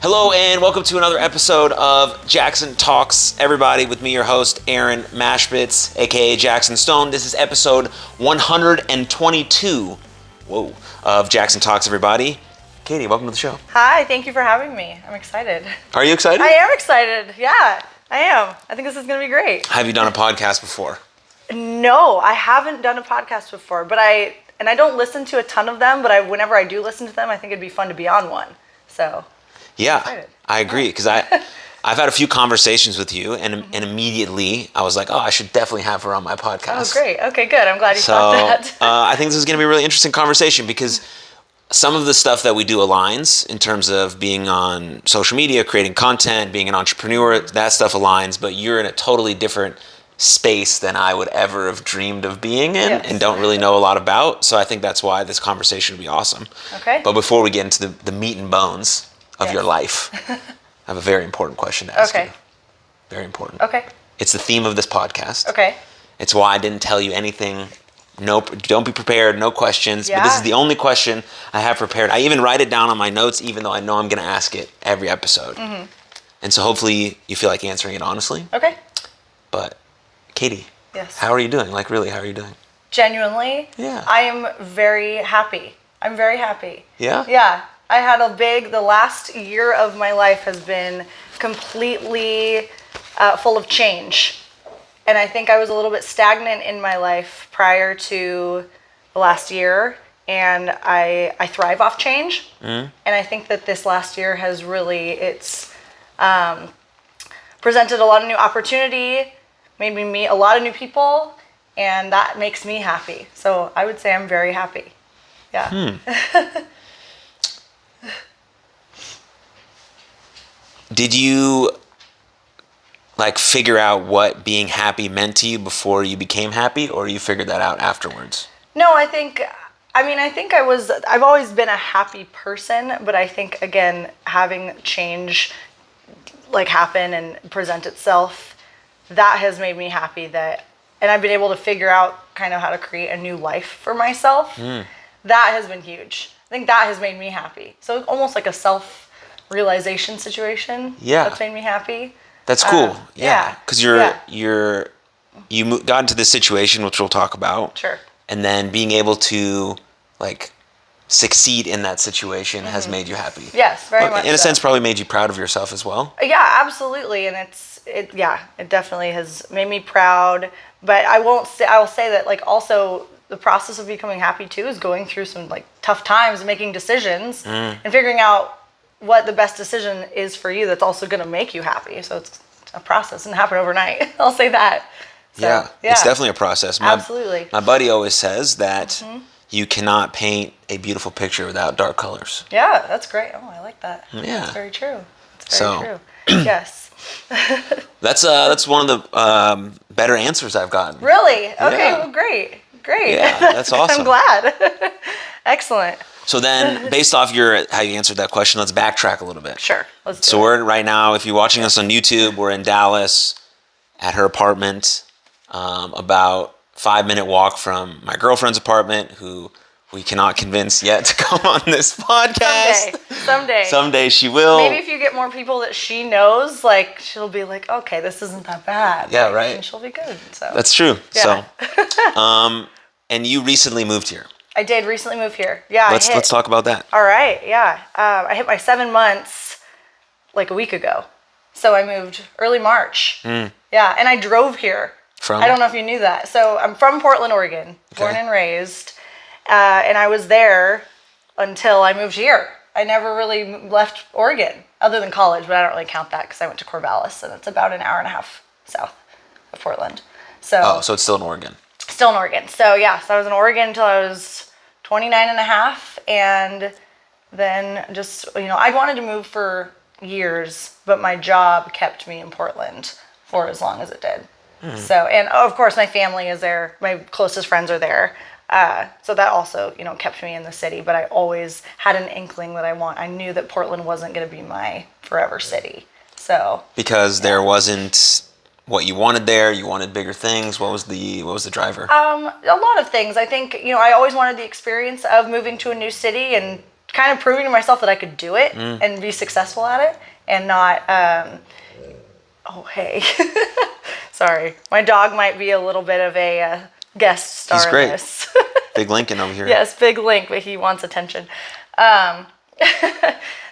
Hello and welcome to another episode of Jaxon Talks Everybody with me, your host, Aaron Machbitz, aka Jackson Stone. This is episode 122, of Jaxon Talks Everybody. Katey, welcome to the show. Hi, thank you for having me. I'm excited. Are you excited? I am excited. Yeah, I am. I think this is going to be great. Have you done a podcast before? No, I haven't done a podcast before, but I don't listen to a ton of them, but whenever I do listen to them, I think it'd be fun to be on one. So, yeah, I agree, because I've had a few conversations with you, and immediately I was like, oh, I should definitely have her on my podcast. Oh, great. Okay, good. I'm glad you thought that. I think this is going to be a really interesting conversation, because some of the stuff that we do aligns in terms of being on social media, creating content, being an entrepreneur, that stuff aligns, but you're in a totally different space than I would ever have dreamed of being in, and don't really know a lot about. So I think that's why this conversation would be awesome. Okay. But before we get into the meat and bones of your life, I have a very important question to ask you. Very important. Okay. It's the theme of this podcast. Okay. It's why I didn't tell you anything. Nope, don't be prepared, no questions. Yeah. But this is the only question I have prepared. I even write it down on my notes, even though I know I'm going to ask it every episode. Mm-hmm. And so hopefully you feel like answering it honestly. Okay. But Katey, yes. How are you doing? Like, really, how are you doing? Genuinely, yeah. I am very happy. I'm very happy. Yeah? Yeah. I had the last year of my life has been completely full of change. And I think I was a little bit stagnant in my life prior to the last year. And I thrive off change. Mm. And I think that this last year has really, presented a lot of new opportunity, made me meet a lot of new people, and that makes me happy. So I would say I'm very happy. Yeah. Did you figure out what being happy meant to you before you became happy, or you figured that out afterwards? No, I've always been a happy person, but I think, again, having change happen and present itself, that has made me happy, and I've been able to figure out kind of how to create a new life for myself. Mm. That has been huge. I think that has made me happy. So it's almost like a self-realization situation. Yeah. That's made me happy. That's cool. Yeah. Because you got into this situation, which we'll talk about. Sure. And then being able to succeed in that situation has made you happy. Yes, very much. In a sense, probably made you proud of yourself as well. Yeah, absolutely. And it definitely has made me proud. But I will say that also the process of becoming happy too is going through some tough times and making decisions and figuring out what the best decision is for you that's also going to make you happy. So it's a process and happen overnight. I'll say that. So, yeah, it's definitely a process. Absolutely. My buddy always says that you cannot paint a beautiful picture without dark colors. Yeah, that's great. Oh, I like that. Yeah. That's very true. That's very true. Yes. That's one of the better answers I've gotten. Really? Okay, well, great. Yeah, that's awesome. I'm glad. Excellent. So then, based off how you answered that question, let's backtrack a little bit. Sure, let's do it. So we're right now, if you're watching us on YouTube, we're in Dallas at her apartment, about 5-minute walk from my girlfriend's apartment, who we cannot convince yet to come on this podcast. Someday. Someday she will. Maybe if you get more people that she knows, she'll be like, okay, this isn't that bad. Yeah, right. And she'll be good. So. That's true. Yeah. So, and you recently moved here. I did recently move here. Yeah. Let's talk about that. All right. Yeah. I hit my 7 months a week ago. So I moved early March. Mm. Yeah. And I drove here. I don't know if you knew that. So I'm from Portland, Oregon, born and raised. And I was there until I moved here. I never really left Oregon other than college, but I don't really count that because I went to Corvallis, and it's about an hour and a half south of Portland. So it's still in Oregon. Still in Oregon. So yeah, so I was in Oregon until I was 29 and a half, and then just, I'd wanted to move for years, but my job kept me in Portland for as long as it did. Mm. So, and of course my family is there, my closest friends are there. So that also, kept me in the city, but I always had an inkling that I knew that Portland wasn't going to be my forever city. So because there wasn't what you wanted there, you wanted bigger things. What was the driver? A lot of things. I think, I always wanted the experience of moving to a new city and kind of proving to myself that I could do it and be successful at it, and not, oh, hey, sorry. My dog might be a little bit of a guest star. He's great. In this. Big Lincoln over here. Yes, big Link, but he wants attention.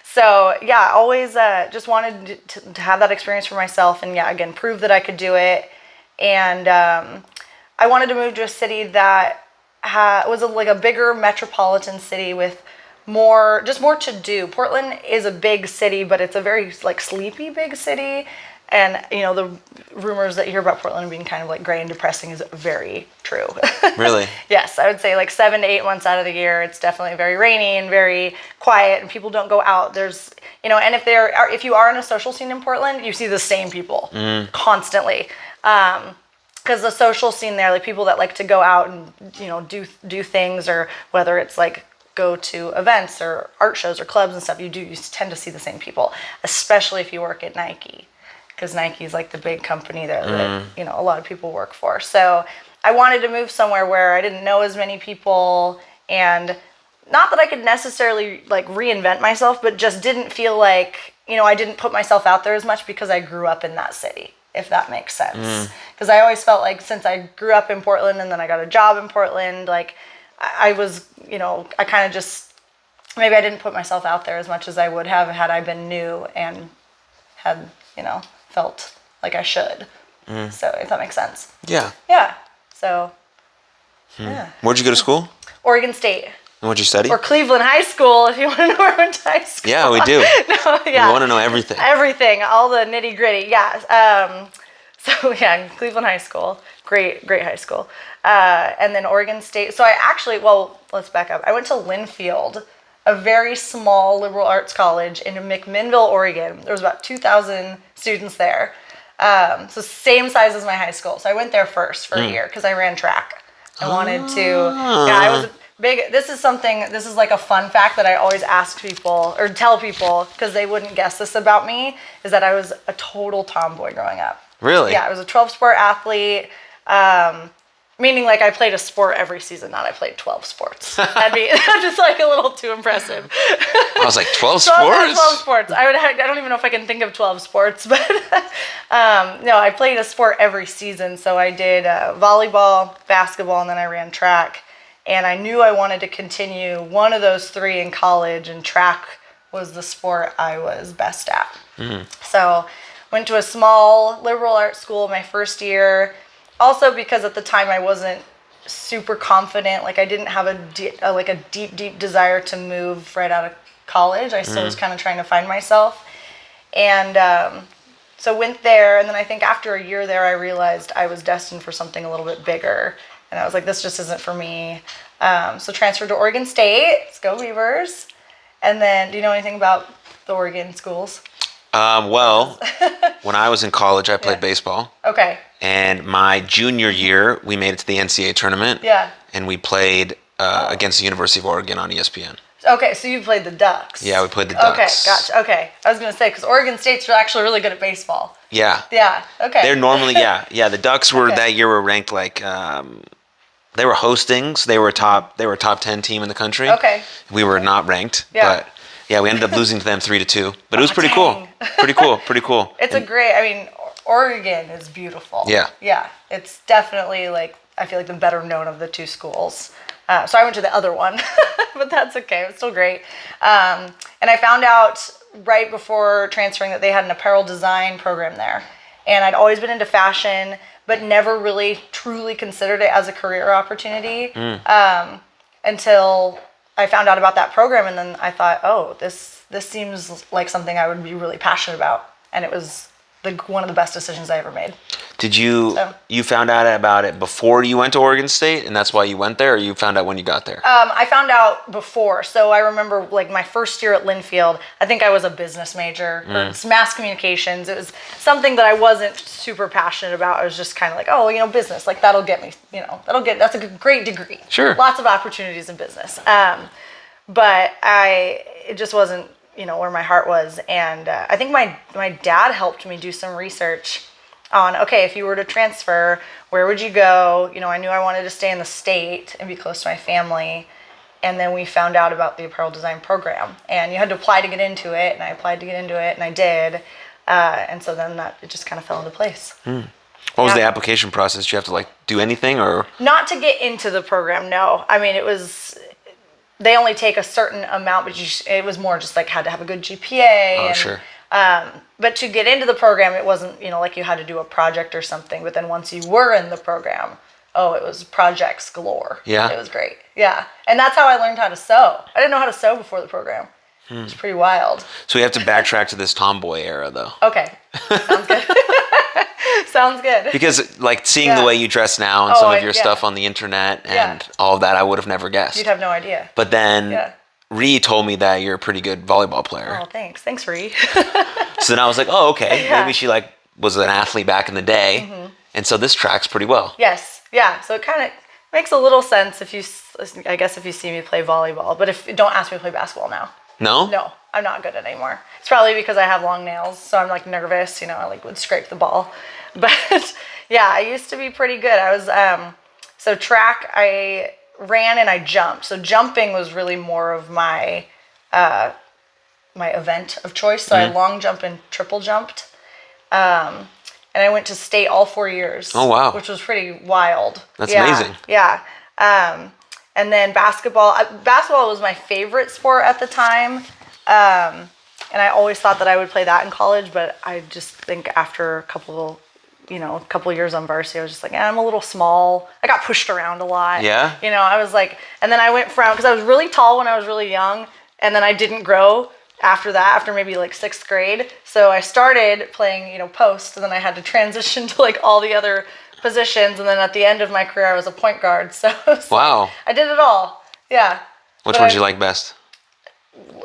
So yeah, always just wanted to have that experience for myself, and yeah, again, prove that I could do it. And I wanted to move to a city that was like a bigger metropolitan city with more to do. Portland is a big city, but it's a very like sleepy big city. And, you know, the rumors that you hear about Portland being kind of like gray and depressing is very true. Really? Yes, I would say like 7 to 8 months out of the year, it's definitely very rainy and very quiet, and people don't go out. There's, you know, and if you are in a social scene in Portland, you see the same people constantly. Because the social scene there, like people that like to go out and, you know, do things, or whether it's like go to events or art shows or clubs and stuff, you tend to see the same people, especially if you work at Nike. Because Nike's like the big company there that, you know, a lot of people work for. So I wanted to move somewhere where I didn't know as many people, and not that I could necessarily like reinvent myself, but just didn't feel like, you know, I didn't put myself out there as much because I grew up in that city, if that makes sense. Because I always felt like since I grew up in Portland and then I got a job in Portland, like I was, you know, I kind of just, maybe I didn't put myself out there as much as I would have had I been new and had, you know, felt like I should. So if that makes sense. Yeah. Yeah. So, yeah. Where'd you go to school? Oregon State. And what'd you study? Or Cleveland High School, if you want to know where I went to high school. Yeah, we do. No, yeah. We want to know everything. Everything, all the nitty gritty. Yeah. So yeah, Cleveland High School, great high school. And then Oregon State. So I actually, well, let's back up. I went to Linfield, a very small liberal arts college in McMinnville, Oregon. There was about 2,000 students there. So same size as my high school. So I went there first for a year because I ran track. I wanted to, yeah, I was big. This is like a fun fact that I always ask people or tell people because they wouldn't guess this about me, is that I was a total tomboy growing up. Really? Yeah, I was a 12-sport athlete. Meaning like I played a sport every season, not I played 12 sports. That'd be just like a little too impressive. I was like, 12 sports? 12 sports. I don't even know if I can think of 12 sports, but no, I played a sport every season. So I did volleyball, basketball, and then I ran track. And I knew I wanted to continue one of those three in college, and track was the sport I was best at. So went to a small liberal arts school my first year. Also because at the time I wasn't super confident, like I didn't have a deep desire to move right out of college. I still was kind of trying to find myself. And so went there, and then I think after a year there I realized I was destined for something a little bit bigger. And I was like, this just isn't for me. So transferred to Oregon State. Let's go Beavers. And then, do you know anything about the Oregon schools? Well, when I was in college, I played baseball. Okay. And my junior year, we made it to the NCAA tournament. Yeah. And we played against the University of Oregon on ESPN. Okay, so you played the Ducks. Yeah, we played the Ducks. Okay, gotcha. Okay. I was going to say, because Oregon State's actually really good at baseball. Yeah. Yeah, okay. They're normally, yeah. The Ducks were, that year were ranked like, they were hosting, so they were a top 10 team in the country. Okay. We were not ranked, but yeah, we ended up losing to them 3-2. But it was pretty cool. Pretty cool. It's a great, I mean, Oregon is beautiful. Yeah. Yeah, it's definitely like, I feel like the better known of the two schools. So I went to the other one, but that's okay. It was still great. And I found out right before transferring that they had an apparel design program there. And I'd always been into fashion, but never really truly considered it as a career opportunity until I found out about that program. And then I thought, oh, this seems like something I would be really passionate about. And it was one of the best decisions I ever made. Did you found out about it before you went to Oregon State, and that's why you went there, or you found out when you got there? I found out before. So I remember like my first year at Linfield, I think I was a business major, or it's mass communications. It was something that I wasn't super passionate about. I was just kind of like, oh, business, like that'll get me, that's a great degree. Sure. Lots of opportunities in business. But it just wasn't, where my heart was. And I think my dad helped me do some research on, okay, if you were to transfer, where would you go? I knew I wanted to stay in the state and be close to my family. And then we found out about the apparel design program, and you had to apply to get into it, and I applied to get into it, and I did. And so then it just kind of fell into place. What was the application process? Did you have to like do anything or? Not to get into the program, no. I mean, they only take a certain amount, but it was more just like had to have a good GPA. Oh, and, sure. But to get into the program, it wasn't, like you had to do a project or something. But then once you were in the program, it was projects galore. Yeah. It was great. Yeah. And that's how I learned how to sew. I didn't know how to sew before the program. It was pretty wild. So we have to backtrack to this tomboy era, though. Okay. Sounds good. Sounds good. Because like seeing the way you dress now and some of your stuff on the internet and all of that, I would have never guessed. You'd have no idea. But then Ree told me that you're a pretty good volleyball player. Oh, thanks. Thanks, Ree. So then I was like, oh, okay. Maybe she like was an athlete back in the day. And so this tracks pretty well. Yes. Yeah. So it kind of makes a little sense if you see me play volleyball. But don't ask me to play basketball now. No? No, I'm not good at it anymore. It's probably because I have long nails, so I'm like nervous, I like would scrape the ball. But yeah, I used to be pretty good. I was, so track, I ran and I jumped. So jumping was really more of my event of choice. So I long jumped and triple jumped. And I went to state all 4 years. Oh, wow. Which was pretty wild. That's amazing. Yeah. And then basketball was my favorite sport at the time. And I always thought that I would play that in college, but I just think after a couple years on varsity, I was just like, I'm a little small. I got pushed around a lot. Yeah. I was like, and then I went because I was really tall when I was really young, and then I didn't grow after maybe like 6th grade. So I started playing, post, and then I had to transition to like all the other positions, and then at the end of my career I was a point guard. So wow. I did it all. Yeah. Which one did you like best?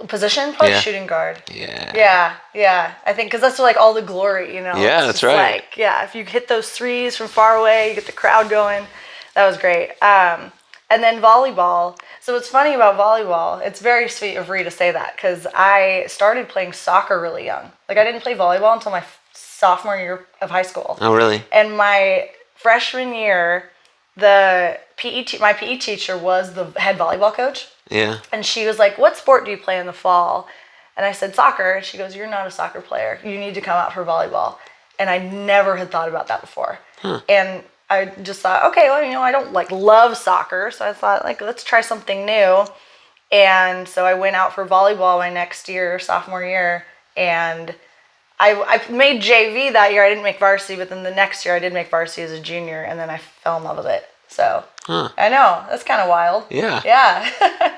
Position? Probably shooting guard. Yeah. Yeah. I think because that's like all the glory, Yeah, that's right. Like, if you hit those threes from far away, you get the crowd going. That was great. And then volleyball. So what's funny about volleyball, it's very sweet of Ree to say that, because I started playing soccer really young. Like I didn't play volleyball until my sophomore year of high school. Oh, really? And my freshman year, my PE teacher was the head volleyball coach. Yeah. And she was like, what sport do you play in the fall? And I said, soccer. And she goes, you're not a soccer player. You need to come out for volleyball. And I never had thought about that before. And I just thought, okay, well, I don't like love soccer. So I thought like, let's try something new. And so I went out for volleyball my next year, sophomore year. And I made JV that year. I didn't make varsity, but then the next year I did make varsity as a junior, and then I fell in love with it. So I know, that's kind of wild. Yeah. Yeah.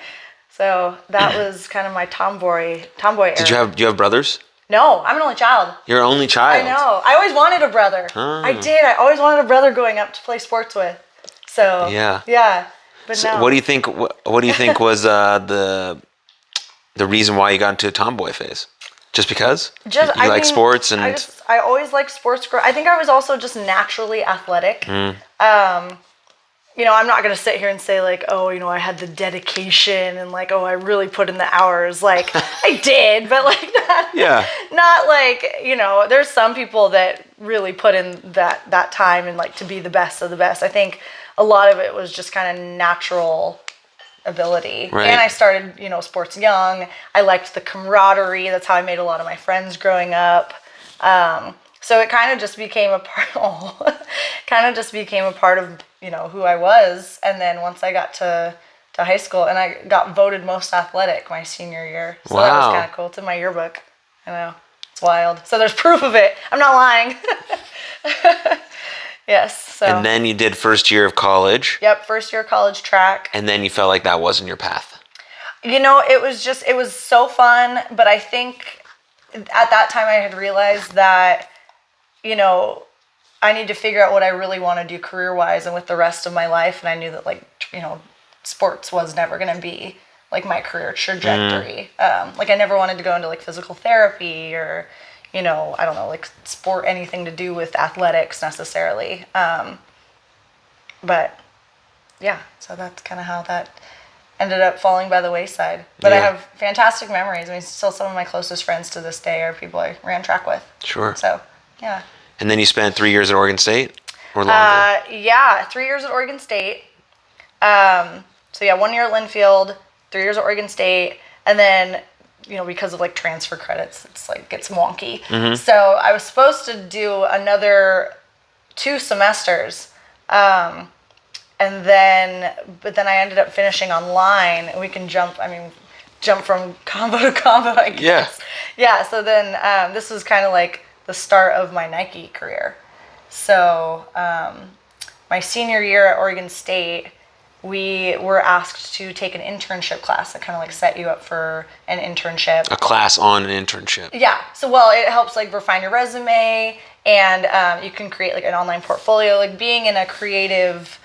So that was kind of my tomboy era. Do you have brothers? No, I'm an only child. You're an only child. I know. I always wanted a brother. I did. I always wanted a brother growing up to play sports with. So yeah. But so no. What do you think? What do you think was the reason why you got into a tomboy phase? Just because? You like sports and... I always liked sports. I think I was also just naturally athletic. I'm not going to sit here and say like, I had the dedication and like, I really put in the hours. Like I did, but like not like, there's some people that really put in that time and like to be the best of the best. I think a lot of it was just kind of natural ability. Right. And I started, sports young. I liked the camaraderie. That's how I made a lot of my friends growing up. So it kind of just became a part of, who I was. And then once I got to high school, and I got voted most athletic my senior year. So that was kind of cool. It's in my yearbook. I know. It's wild. So there's proof of it. I'm not lying. Yes. So. And then you did first year of college. Yep, first year of college track. And then you felt like that wasn't your path. It was so fun, but I think at that time I had realized that, I need to figure out what I really want to do career-wise and with the rest of my life. And I knew that, like, sports was never going to be, like, my career trajectory. Like, I never wanted to go into, like, physical therapy or... I don't know, like sport, anything to do with athletics necessarily. But yeah, so that's kind of how that ended up falling by the wayside. But I have fantastic memories. I mean, still some of my closest friends to this day are people I ran track with. Sure. So, yeah. And then you spent 3 years at Oregon State or longer? 3 years at Oregon State. 1 year at Linfield, 3 years at Oregon State, and then, because of like transfer credits, it's like gets wonky. So I was supposed to do another 2 semesters, but then I ended up finishing online, and we can jump from combo to combo, I guess. Yeah. So then this was kind of like the start of my Nike career. So my senior year at Oregon State, we were asked to take an internship class that kind of like set you up for an internship. A class on an internship. Yeah. So, it helps like refine your resume, and you can create like an online portfolio. Like being in a creative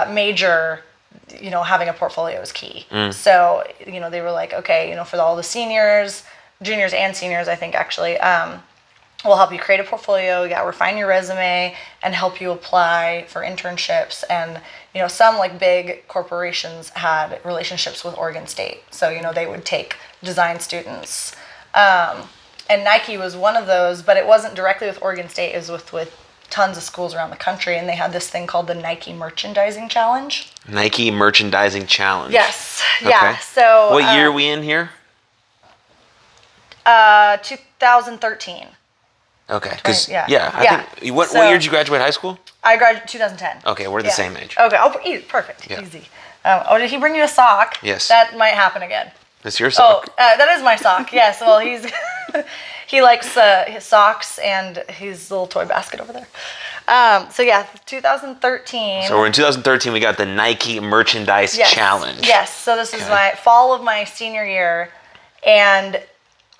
major, having a portfolio is key. So, they were like, okay, for all the seniors, juniors and seniors, I think actually, we'll help you create a portfolio, refine your resume, and help you apply for internships. And, some like big corporations had relationships with Oregon State. So, they would take design students. And Nike was one of those, but it wasn't directly with Oregon State. It was with tons of schools around the country. And they had this thing called the Nike Merchandising Challenge. Nike Merchandising Challenge. Yes. Okay. Yeah. So what year are we in here? 2013. Okay, because I think what year did you graduate high school? I graduated 2010. Okay, we're the same age. Okay, perfect, easy. Did he bring you a sock? Yes. That might happen again. That's your sock. That is my sock. Yes. Well, he likes his socks and his little toy basket over there. 2013. So we're in 2013. We got the Nike Merchandise Challenge. Yes. So this is my fall of my senior year, and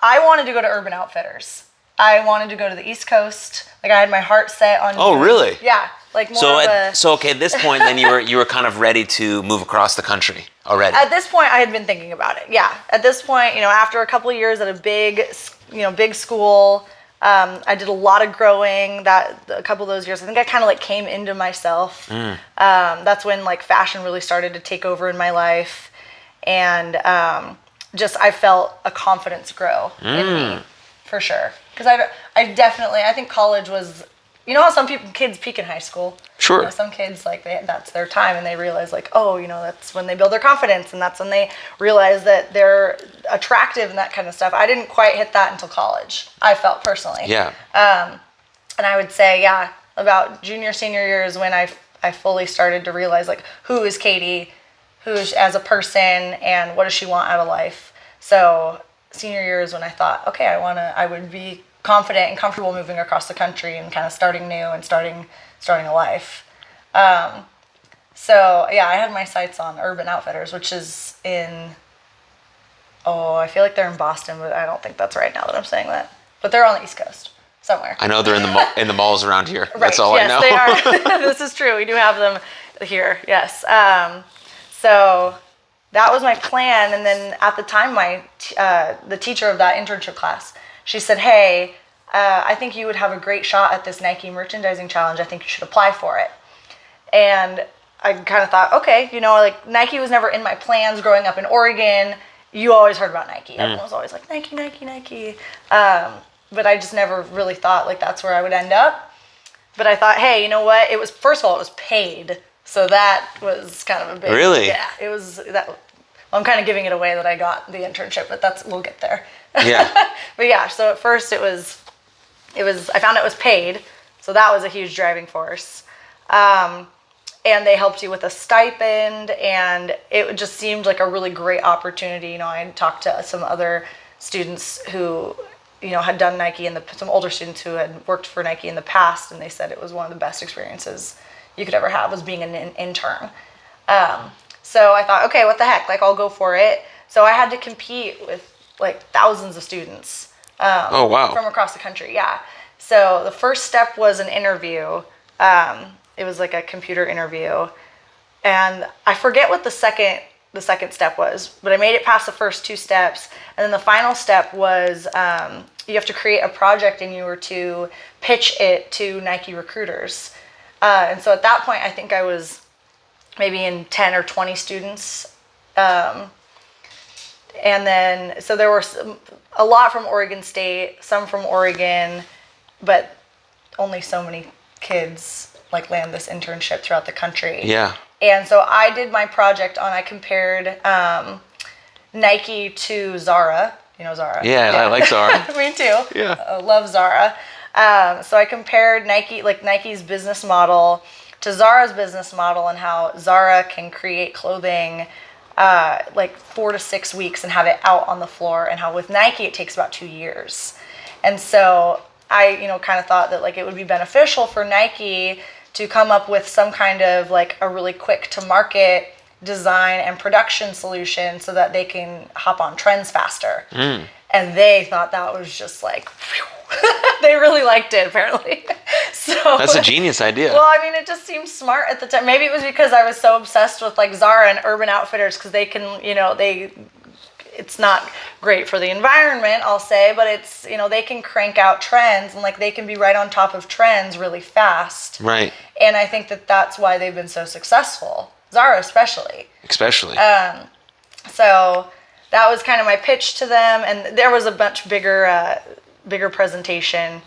I wanted to go to Urban Outfitters. I wanted to go to the East Coast. Like I had my heart set on. Oh, really? Yeah. Like more at this point, then you were kind of ready to move across the country already. At this point, I had been thinking about it. Yeah. At this point, after a couple of years at a big school, I did a lot of growing. A couple of those years, I think I kind of like came into myself. That's when like fashion really started to take over in my life, and I felt a confidence grow in me, for sure. Because I think college was, how some kids peak in high school. Sure. Some kids that's their time, and they realize that's when they build their confidence, and that's when they realize that they're attractive and that kind of stuff. I didn't quite hit that until college, I felt personally. Yeah. And I would say, about junior, senior year is when I fully started to realize who is Katey, as a person, and what does she want out of life. So senior year is when I thought, okay, I would be confident and comfortable moving across the country and kind of starting new and starting a life. I had my sights on Urban Outfitters, which is in, I feel like they're in Boston, but I don't think that's right now that I'm saying that. But they're on the East Coast somewhere. I know they're in the malls around here. Right. That's all I know. Yes, they are. This is true. We do have them here. Yes. So that was my plan, and then at the time, the teacher of that internship class, she said, "Hey, I think you would have a great shot at this Nike Merchandising Challenge. I think you should apply for it." And I kind of thought, okay, Nike was never in my plans growing up in Oregon. You always heard about Nike. Everyone was always like, Nike, Nike, Nike. But I just never really thought that's where I would end up. But I thought, hey, you know what? First of all, it was paid. So that was kind of a big... Really? Yeah, it was that. Well, I'm kind of giving it away that I got the internship, but we'll get there. Yeah. But yeah, so at first I found it was paid. So that was a huge driving force. And they helped you with a stipend, and it just seemed like a really great opportunity. I had talked to some other students who, had done Nike, some older students who had worked for Nike in the past, and they said it was one of the best experiences you could ever have was being an intern. So I thought, okay, what the heck? I'll go for it. So I had to compete with thousands of students. Oh, wow. From across the country, yeah. So the first step was an interview. It was like a computer interview, and I forget what the second step was, but I made it past the first 2 steps, and then the final step was you have to create a project, and you were to pitch it to Nike recruiters. And so at that point, I think I was maybe in 10 or 20 students. And then, so there were a lot from Oregon State, some from Oregon, but only so many kids land this internship throughout the country. Yeah. And so I did my project I compared Nike to Zara. You know Zara? Yeah, I like Zara. Me too. Yeah. Love Zara. So I compared Nike's business model to Zara's business model, and how Zara can create clothing 4 to 6 weeks and have it out on the floor, and how with Nike it takes about 2 years. And so I, kind of thought that it would be beneficial for Nike to come up with some kind of a really quick to market design and production solution so that they can hop on trends faster. And they thought that was just phew. They really liked it, apparently. So That's a genius idea. Well, I mean, it just seemed smart at the time. Maybe it was because I was so obsessed with Zara and Urban Outfitters, because they can, it's not great for the environment, I'll say, but it's, they can crank out trends, and they can be right on top of trends really fast. Right. And I think that that's why they've been so successful. Zara especially. So that was kind of my pitch to them, and there was a much bigger presentation.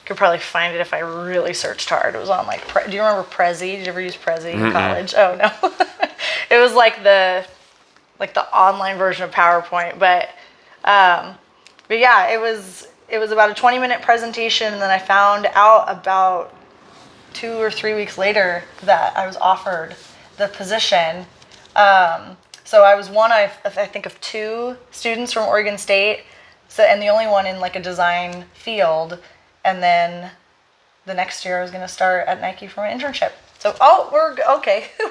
Could probably find it if I really searched hard. It was on do you remember Prezi? Did you ever use Prezi in college? Oh no. It was the online version of PowerPoint, but yeah, it was about a 20-minute presentation, and then I found out about 2 or 3 weeks later that I was offered the position. So I was one I think of 2 students from Oregon State, and the only one in a design field. And then the next year I was going to start at Nike for my internship. So, we're okay. I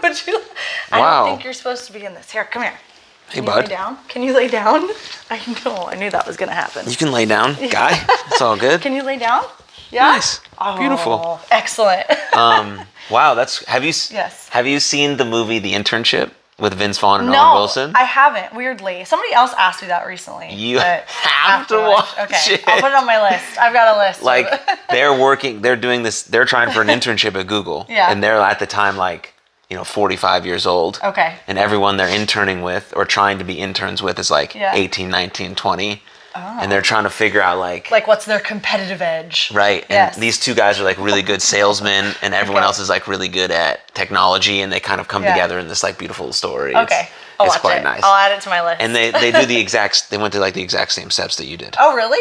don't think you're supposed to be in this. Here, come here. Hey, bud. Lay down? Can you lay down? I know. I knew that was going to happen. You can lay down, guy. It's all good. Can you lay down? Yeah. Nice. Beautiful. Excellent. Wow. Have you seen the movie The Internship with Vince Vaughn and Owen Wilson? I haven't, weirdly. Somebody else asked me that recently. You have to watch Okay, it. I'll put it on my list. I've got a list. They're doing this, they're trying for an internship at Google. Yeah. And they're at the time 45 years old. Okay. And everyone they're interning with or trying to be interns with is 18, 19, 20. Oh. And they're trying to figure out what's their competitive edge. Right. Yes. And these 2 guys are really good salesmen, and everyone else is really good at technology, and they kind of come together in this beautiful story. Okay. It's quite nice. I'll add it to my list. And they do they went to the exact same steps that you did. Oh, really?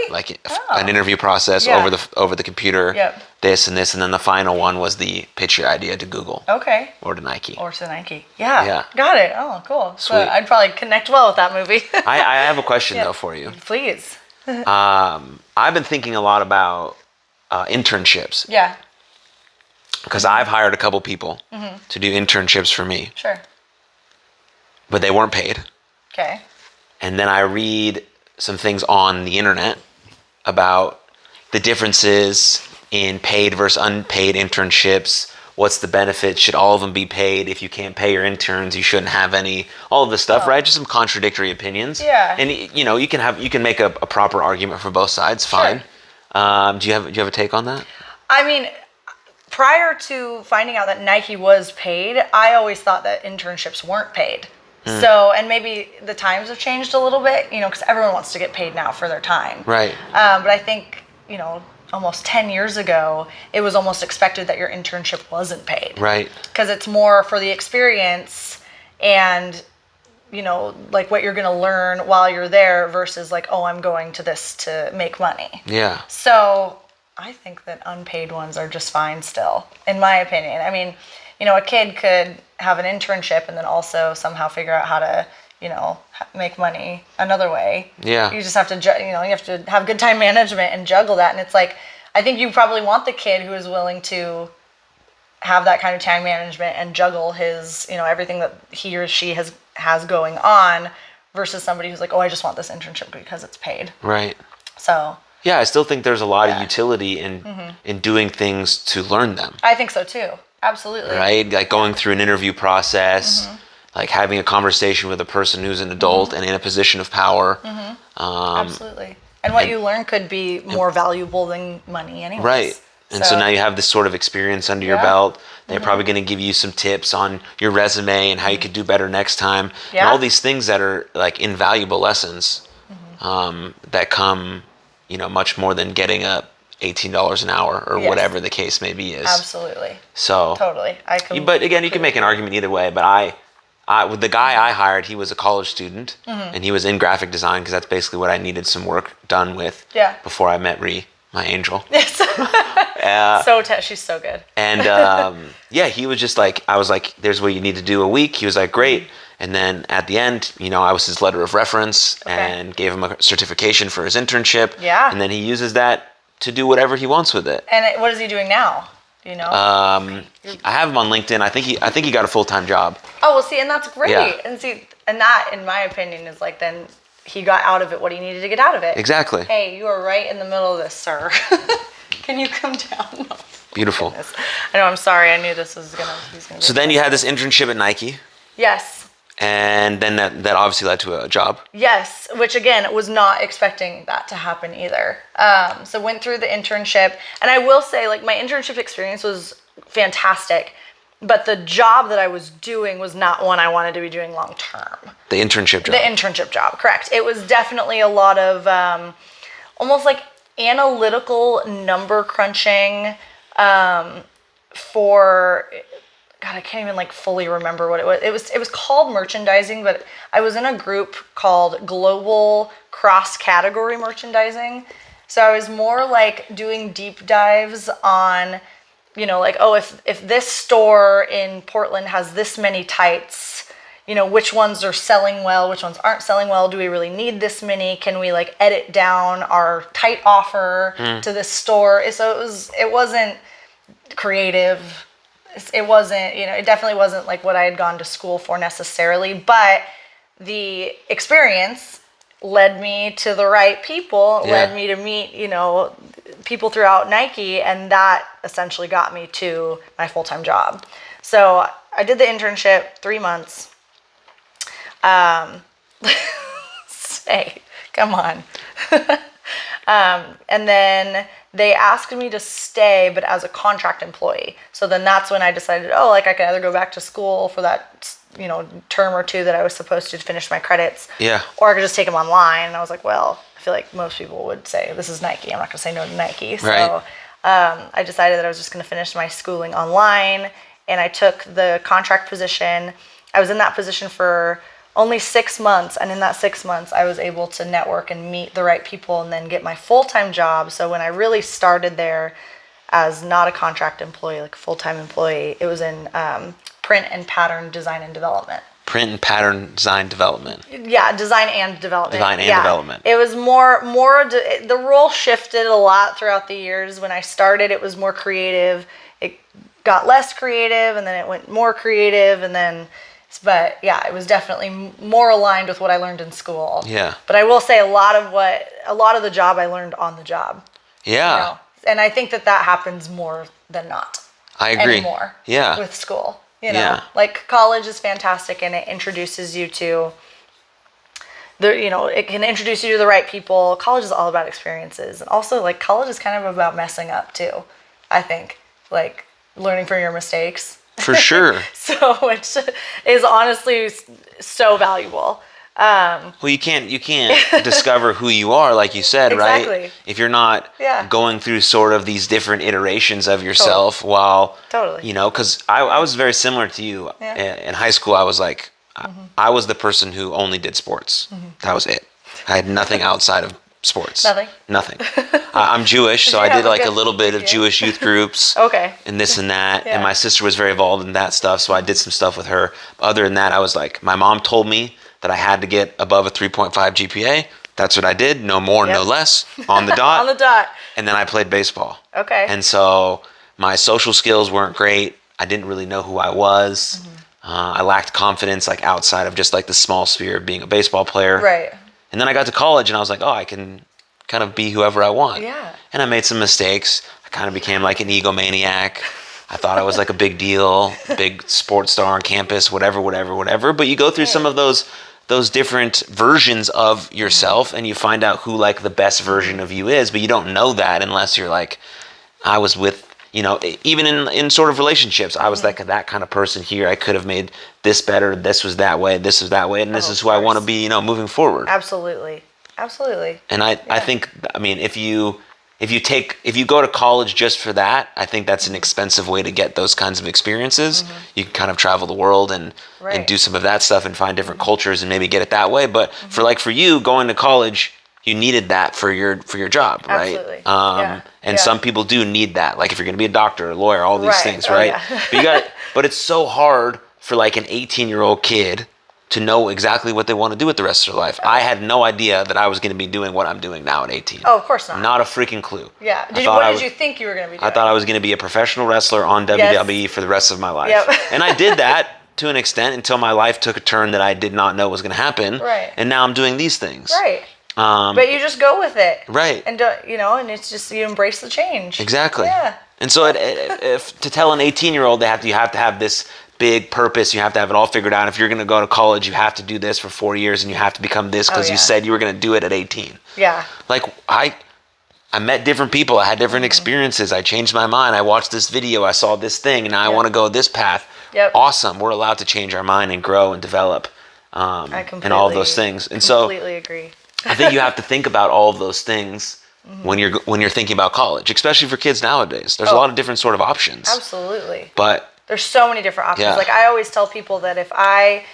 An interview process over the computer. Yep. This and this, and then the final one was the pitch your idea to Google. Okay. Or to Nike. Yeah. Yeah. Got it. Oh, cool. Sweet. So I'd probably connect well with that movie. I have a question though for you. Please. I've been thinking a lot about internships. Yeah. Because I've hired a couple people to do internships for me. Sure. But they weren't paid. Okay. And then I read some things on the internet about the differences in paid versus unpaid internships. What's the benefit? Should all of them be paid? If you can't pay your interns, you shouldn't have any. All of this stuff, right? Just some contradictory opinions. Yeah. And you can make a proper argument for both sides. Fine. Sure. Do you have a take on that? I mean, prior to finding out that Nike was paid, I always thought that internships weren't paid. So, and maybe the times have changed a little bit, because everyone wants to get paid now for their time. Right. But I think, almost 10 years ago, it was almost expected that your internship wasn't paid. Right. Because it's more for the experience and, what you're going to learn while you're there versus I'm going to this to make money. Yeah. So I think that unpaid ones are just fine still, in my opinion. I mean, a kid could have an internship and then also somehow figure out how to, make money another way. Yeah. You just have to, you have to have good time management and juggle that. And it's I think you probably want the kid who is willing to have that kind of time management and juggle his, everything that he or she has going on versus somebody who's I just want this internship because it's paid. Right. So. Yeah, I still think there's a lot of utility in doing things to learn them. I think so too. Absolutely. Right? Going through an interview process, having a conversation with a person who's an adult and in a position of power. Absolutely. And what you learn could be more valuable than money anyways. Right. And so now you have this sort of experience under your belt. They're probably going to give you some tips on your resume and how you could do better next time. Yeah. And all these things that are invaluable lessons that come, much more than getting a $18 an hour or whatever the case maybe is. Absolutely. So totally. But again, you can make an argument either way, but I with the guy I hired, he was a college student, and he was in graphic design because that's basically what I needed some work done with. Yeah. Before I met Ree, my angel. Yes. She's so good. And yeah, he was just like, I was like, "There's what you need to do a week." He was like, "Great." And then at the end, I was his letter of reference and gave him a certification for his internship. Yeah. And then he uses that to do whatever he wants with it. And what is he doing now? Do you know? I have him on LinkedIn. I think he got a full-time job. Oh, well, see, and that's great. Yeah. And that, in my opinion, is like then he got out of it what he needed to get out of it. Exactly. Hey, you are right in the middle of this, sir. Can you come down? No. Beautiful. I know. I'm sorry. I knew this was gonna. So then you had this internship at Nike. Yes. And then that obviously led to a job. Yes, which again, was not expecting that to happen either. So went through the internship, and I will say, like, my internship experience was fantastic, but the job that I was doing was not one I wanted to be doing long term. The internship job. The internship job, correct. It was definitely a lot of almost like analytical number crunching for... God, I can't even like fully remember what it was. It was called merchandising, but I was in a group called Global Cross Category Merchandising. So I was more like doing deep dives on, like, oh, if this store in Portland has this many tights, which ones are selling well, which ones aren't selling well. Do we really need this many? Can we like edit down our tight offer to this store? So it wasn't creative. It wasn't, it definitely wasn't like what I had gone to school for necessarily, but the experience led me to the right people, led me to meet, people throughout Nike, and that essentially got me to my full-time job. So I did the internship 3 months. Say, come on. And then they asked me to stay, but as a contract employee. So then that's when I decided, I could either go back to school for that, term or two that I was supposed to finish my credits. Yeah. Or I could just take them online. And I was like, well, I feel like most people would say, this is Nike. I'm not going to say no to Nike. So right. I decided that I was just going to finish my schooling online. And I took the contract position. I was in that position for only 6 months, and in that 6 months I was able to network and meet the right people and then get my full-time job. So when I really started there as not a contract employee, like a full-time employee, it was in print and pattern design and development. Print and pattern design development. Yeah, design and development. Development. It was more the role shifted a lot throughout the years. When I started, it was more creative. It got less creative, and then it went more creative, and then... But yeah, it was definitely more aligned with what I learned in school. Yeah. But I will say a lot of the job I learned on the job. Yeah. And I think that happens more than not. I agree. Anymore. Yeah. With school. Yeah. Like college is fantastic, and it introduces you to it can introduce you to the right people. College is all about experiences. And also like college is kind of about messing up too, I think. Like learning from your mistakes. For sure. So, which is honestly so valuable. Well, you can't discover who you are, like you said, exactly. right? If you're not going through sort of these different iterations of yourself while, because I was very similar to you. Yeah. In high school, I was like, I was the person who only did sports. Mm-hmm. That was it. I had nothing outside of sports. Nothing. I'm Jewish, so I did like a little bit of Jewish youth groups. Okay. And this and that. Yeah. And my sister was very involved in that stuff, so I did some stuff with her. Other than that, I was like, my mom told me that I had to get above a 3.5 GPA. That's what I did. No more, no less. On the dot. On the dot. And then I played baseball. Okay. And so my social skills weren't great. I didn't really know who I was. Mm-hmm. I lacked confidence like outside of just like the small sphere of being a baseball player. Right. And then I got to college and I was like, I can kind of be whoever I want. Yeah. And I made some mistakes. I kind of became like an egomaniac. I thought I was like a big deal, big sports star on campus, whatever. But you go through some of those different versions of yourself and you find out who like the best version of you is, but you don't know that unless you're like, I was with, even in sort of relationships, I was like that kind of person here. I could have made this better. This was that way. This was that way. And this is who I want to be, moving forward. Absolutely. And I think, if you if you go to college just for that, I think that's an expensive way to get those kinds of experiences. You can kind of travel the world and do some of that stuff and find different cultures and maybe get it that way. But for you going to college, you needed that for your job, right? Absolutely. And some people do need that. Like if you're going to be a doctor, a lawyer, all these things, right? But it's so hard for like an 18-year-old kid to know exactly what they want to do with the rest of their life. I had no idea that I was going to be doing what I'm doing now at 18. Oh, of course not. Not a freaking clue. Yeah. What did you think you were going to be doing? I thought I was going to be a professional wrestler on WWE for the rest of my life. Yep. And I did that to an extent until my life took a turn that I did not know was going to happen. Right. And now I'm doing these things. Right. But you just go with it. Right. And and it's just, you embrace the change. Exactly. Yeah. And so if to tell an 18-year-old you have to have this big purpose, you have to have it all figured out. If you're going to go to college, you have to do this for 4 years and you have to become this because you said you were going to do it at 18. Yeah. Like I met different people. I had different experiences. I changed my mind. I watched this video. I saw this thing and now I want to go this path. Yep. Awesome. We're allowed to change our mind and grow and develop and all of those things. And so completely agree. I think you have to think about all of those things when you're thinking about college, especially for kids nowadays. There's a lot of different sort of options. Absolutely. But there's so many different options. Yeah. Like I always tell people that if I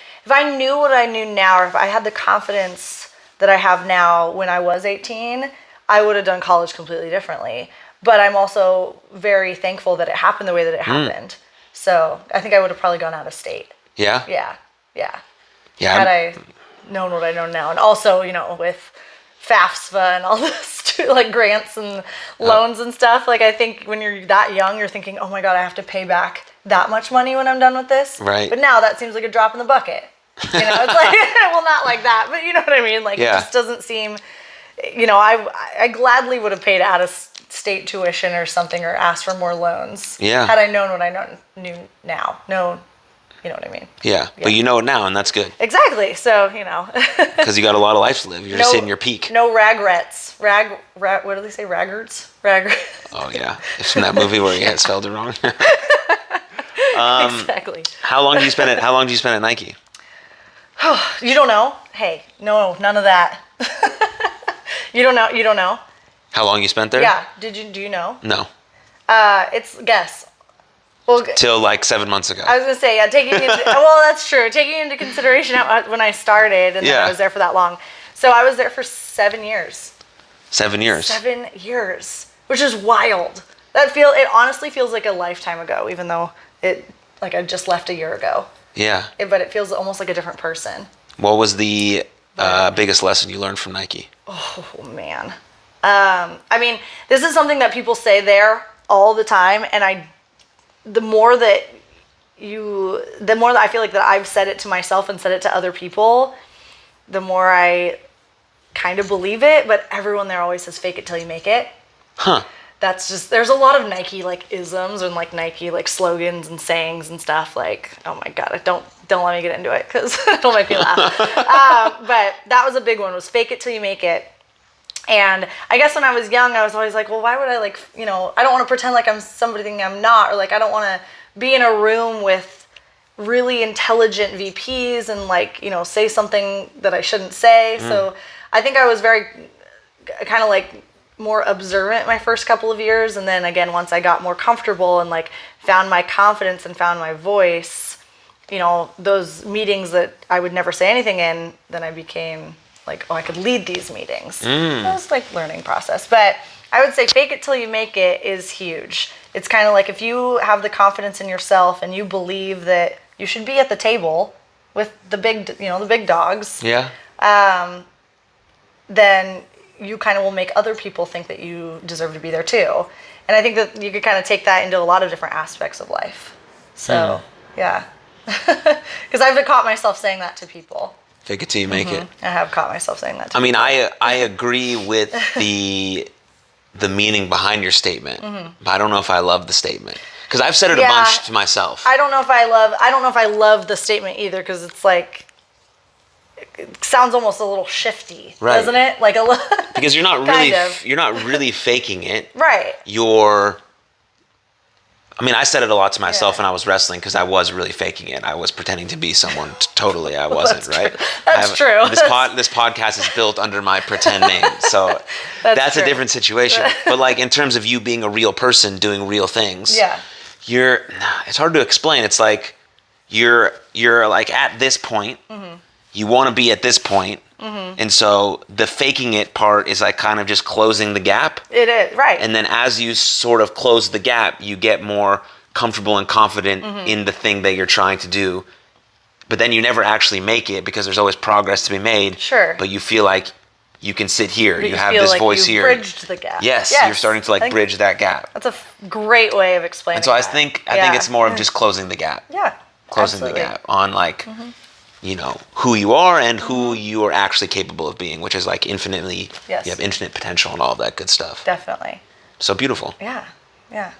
knew what I knew now, or if I had the confidence that I have now when I was 18, I would have done college completely differently. But I'm also very thankful that it happened the way that it happened. So I think I would have probably gone out of state. Yeah? Yeah. I'm- Had I known what I know now. And also, with FAFSA and all this, like grants and loans and stuff. Like I think when you're that young, you're thinking, oh my God, I have to pay back that much money when I'm done with this. Right. But now that seems like a drop in the bucket. It's like, well, not like that, but you know what I mean? Like it just doesn't seem, I gladly would have paid out of state tuition or something or asked for more loans. Yeah. Had I known what I knew now. You know what I mean? Yeah. But you know it now and that's good. Exactly. So, Because you got a lot of life to live. You're just hitting your peak. No ragrets. What do they say? Raggarts? Oh, yeah. It's from that movie where you spelled it wrong. Exactly. How long do you spend at Nike? You don't know? Hey, no, none of that. You don't know? How long you spent there? Yeah. Do you know? No. It's guess. Well, Till like 7 months ago. I was gonna say, well, that's true. Taking into consideration when I started and then I was there for that long. So I was there for 7 years. 7 years. 7 years, which is wild. It honestly feels like a lifetime ago, even though I just left a year ago. Yeah. But it feels almost like a different person. What was the biggest lesson you learned from Nike? Oh man. I mean, this is something that people say there all the time, and the more that I feel like that I've said it to myself and said it to other people, the more I kind of believe it. But everyone there always says, fake it till you make it. Huh. That's just, there's a lot of Nike like isms and like Nike like slogans and sayings and stuff. Like, oh my God, don't let me get into it because it'll make me laugh. But that was a big one, was fake it till you make it. And I guess when I was young, I was always like, well, why would I I don't want to pretend like I'm somebody I'm not, or like I don't want to be in a room with really intelligent VPs and say something that I shouldn't say. So I think I was very kind of like more observant my first couple of years. And then again, once I got more comfortable and found my confidence and found my voice, those meetings that I would never say anything in, then I became I could lead these meetings. It was learning process. But I would say fake it till you make it is huge. It's kind of like if you have the confidence in yourself and you believe that you should be at the table with the big dogs. Yeah. Then you kind of will make other people think that you deserve to be there too. And I think that you could kind of take that into a lot of different aspects of life. So, yeah. Because I've caught myself saying that to people. Fake it till you make it. I have caught myself saying that to I mean, people. I agree with the meaning behind your statement, but I don't know if I love the statement. Because I've said it a bunch to myself. I don't know if I love the statement either, because it's it sounds almost a little shifty, doesn't it? Because you're not really faking it. Right. You're I mean, I said it a lot to myself Yeah. when I was wrestling because I was really faking it. I was pretending to be someone totally I wasn't, that's right? true. That's true. This podcast is built under my pretend name, so that's a true. different situation. But like in terms of you being a real person doing real things, Yeah. it's hard to explain. It's like you're like at this point, you want to be at this point, and so the faking it part is like kind of just closing the gap. It is, right. And then as you sort of close the gap, you get more comfortable and confident in the thing that you're trying to do. But then you never actually make it because there's always progress to be made. Sure. But you feel like you can sit here. But You have feel this like voice you here. bridged the gap. Yes, you're starting to like bridge that gap. That's a great way of explaining And so I that. think Yeah. it's more of just closing the gap. Yeah. Closing absolutely. the gap on like who you are and who you are actually capable of being, which is like infinitely Yes. you have infinite potential and all of that good stuff. Definitely. So beautiful. Yeah. Yeah.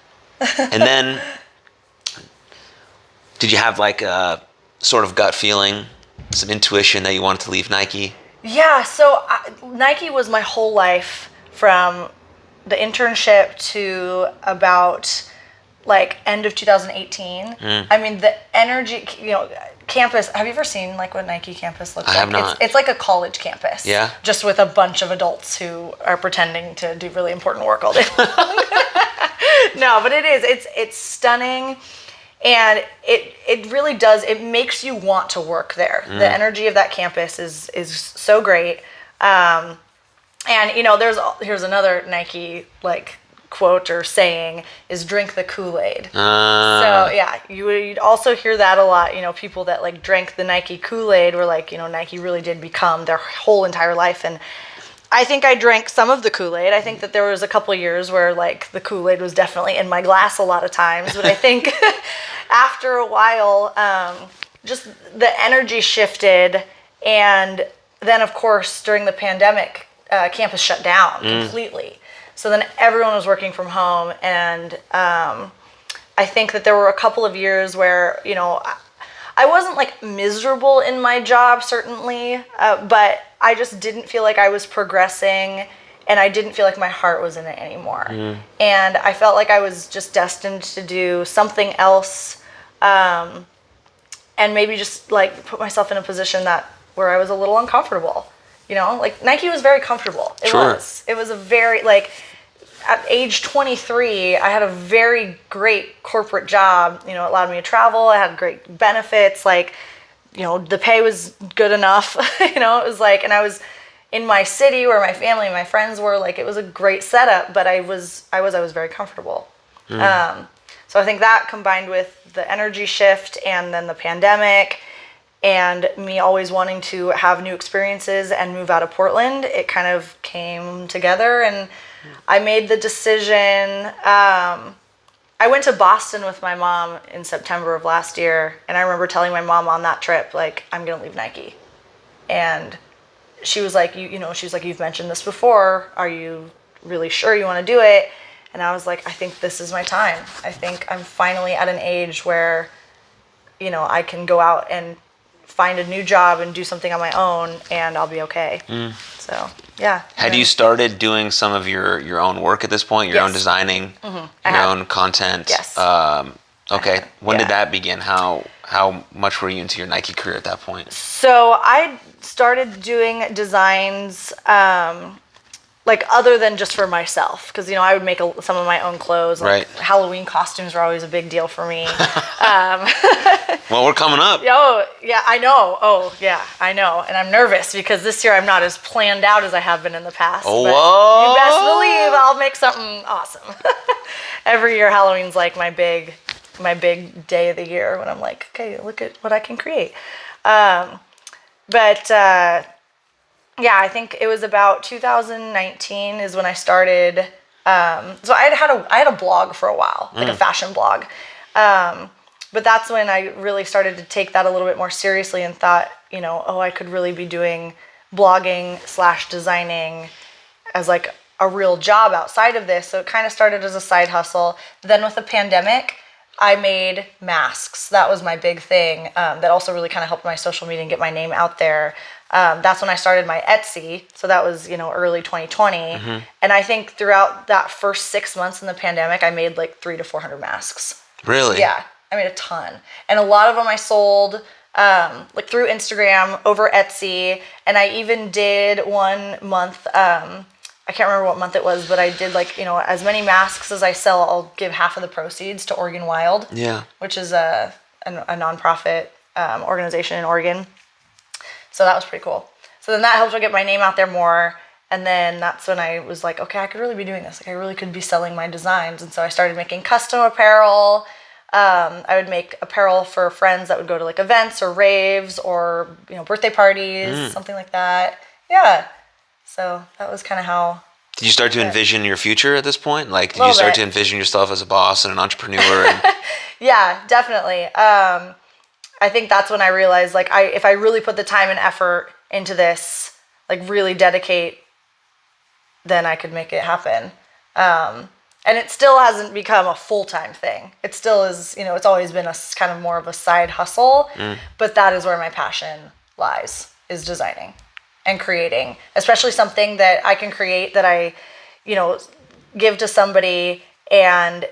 And then did you have like a sort of gut feeling, some intuition that you wanted to leave Nike? Yeah, so Nike was my whole life from the internship to about like end of 2018. I mean, the energy, campus. Have you ever seen like what Nike campus looks like? I have not. It's like a college campus. Yeah. Just with a bunch of adults who are pretending to do really important work all day long. No, but it is. It's stunning. And it really does. It makes you want to work there. The energy of that campus is so great. And here's another Nike like quote or saying is drink the Kool-Aid. So yeah, you'd also hear that a lot. People that like drank the Nike Kool-Aid were like, Nike really did become their whole entire life. And I think I drank some of the Kool-Aid. I think that there was a couple of years where like the Kool-Aid was definitely in my glass a lot of times. But I think after a while, just the energy shifted. And then of course, during the pandemic, campus shut down completely. So then everyone was working from home. And I think that there were a couple of years where, I wasn't like miserable in my job, certainly, but I just didn't feel like I was progressing, and I didn't feel like my heart was in it anymore. And I felt like I was just destined to do something else, and maybe just like put myself in a position where I was a little uncomfortable. Like Nike was very comfortable. It was a very like. At age 23, I had a very great corporate job. It allowed me to travel. I had great benefits. Like, the pay was good enough. It was like, and I was in my city where my family and my friends were. Like, it was a great setup. But I was very comfortable. So I think that combined with the energy shift and then the pandemic and me always wanting to have new experiences and move out of Portland, it kind of came together. And I made the decision. I went to Boston with my mom in September of last year, and I remember telling my mom on that trip, like, I'm gonna leave Nike. And she was like, you've mentioned this before. Are you really sure you want to do it? And I was like, I think this is my time. I think I'm finally at an age where, I can go out and find a new job and do something on my own, and I'll be okay. So yeah. Had you started doing some of your own work at this point? Your own designing, your own content? Yes. Okay. When Yeah. did that begin? How much were you into your Nike career at that point? So I started doing designs like other than just for myself, because I would make some of my own clothes. Like Right. Halloween costumes were always a big deal for me. Well, we're coming up. Oh yeah, I know. Oh yeah, I know, and I'm nervous because this year I'm not as planned out as I have been in the past. Oh, but whoa. you best believe I'll make something awesome. Every year Halloween's like my big day of the year when I'm like, okay, look at what I can create. Yeah, I think it was about 2019 is when I started. So I had a blog for a while, like a fashion blog. But that's when I really started to take that a little bit more seriously and thought, I could really be doing blogging / designing as like a real job outside of this. So it kind of started as a side hustle. Then with the pandemic, I made masks. That was my big thing. That also really kind of helped my social media and get my name out there. That's when I started my Etsy. So that was, early 2020. And I think throughout that first 6 months in the pandemic, I made like 300 to 400 masks. Really? Yeah, I made a ton. And a lot of them I sold like through Instagram, over Etsy, and I even did 1 month, I can't remember what month it was, but I did like, as many masks as I sell, I'll give half of the proceeds to Oregon Wild, Yeah. which is a nonprofit organization in Oregon. So that was pretty cool. So then that helped me get my name out there more. And then that's when I was like, okay, I could really be doing this. Like I really could be selling my designs. And so I started making custom apparel. I would make apparel for friends that would go to like events or raves or, birthday parties, something like that. Yeah. So that was kind of how. Did you start to envision your future at this point? Like, did you Little start bit. to envision yourself as a boss and an entrepreneur? And Yeah, definitely. I think that's when I realized like if I really put the time and effort into this, like really dedicate, then I could make it happen. And it still hasn't become a full-time thing. It still is, it's always been a kind of more of a side hustle, but that is where my passion lies, is designing and creating, especially something that I can create that I, give to somebody and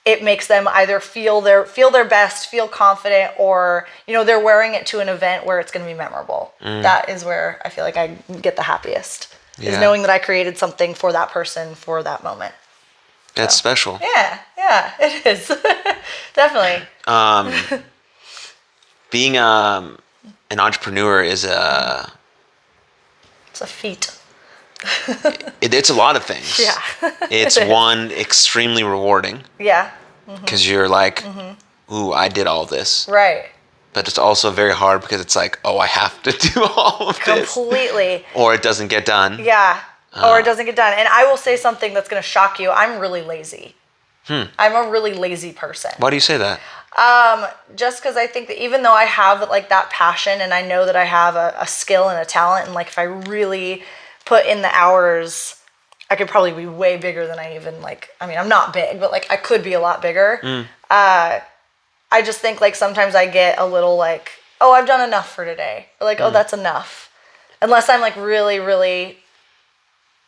it makes them either feel their best, feel confident, or, they're wearing it to an event where it's going to be memorable. That is where I feel like I get the happiest, is knowing that I created something for that person for that moment. that's special. Yeah, it is. Definitely. Being an entrepreneur is It's a feat. it's a lot of things. Yeah. It's one, extremely rewarding Yeah. because you're like, ooh, I did all this. Right. But it's also very hard because it's like, oh, I have to do all of this. Completely. Or it doesn't get done. Yeah. Or it doesn't get done. And I will say something that's going to shock you. I'm really lazy. I'm a really lazy person. Why do you say that? Just because I think that even though I have like that passion and I know that I have a skill and a talent, and like if I really put in the hours, I could probably be way bigger than I even like. I mean, I'm not big, but like I could be a lot bigger. I just think like sometimes I get a little like, oh, I've done enough for today. Or like, oh, that's enough. Unless I'm like really, really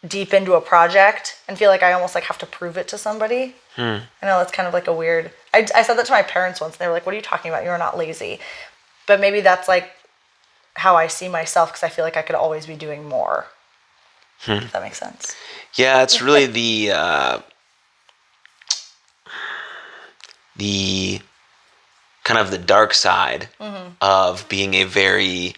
deep into a project and feel like I almost like have to prove it to somebody. I know that's kind of like a weird, I said that to my parents once and they were like, what are you talking about? You're not lazy. But maybe that's like how I see myself because I feel like I could always be doing more. If that makes sense. Yeah, it's really the kind of the dark side of being a very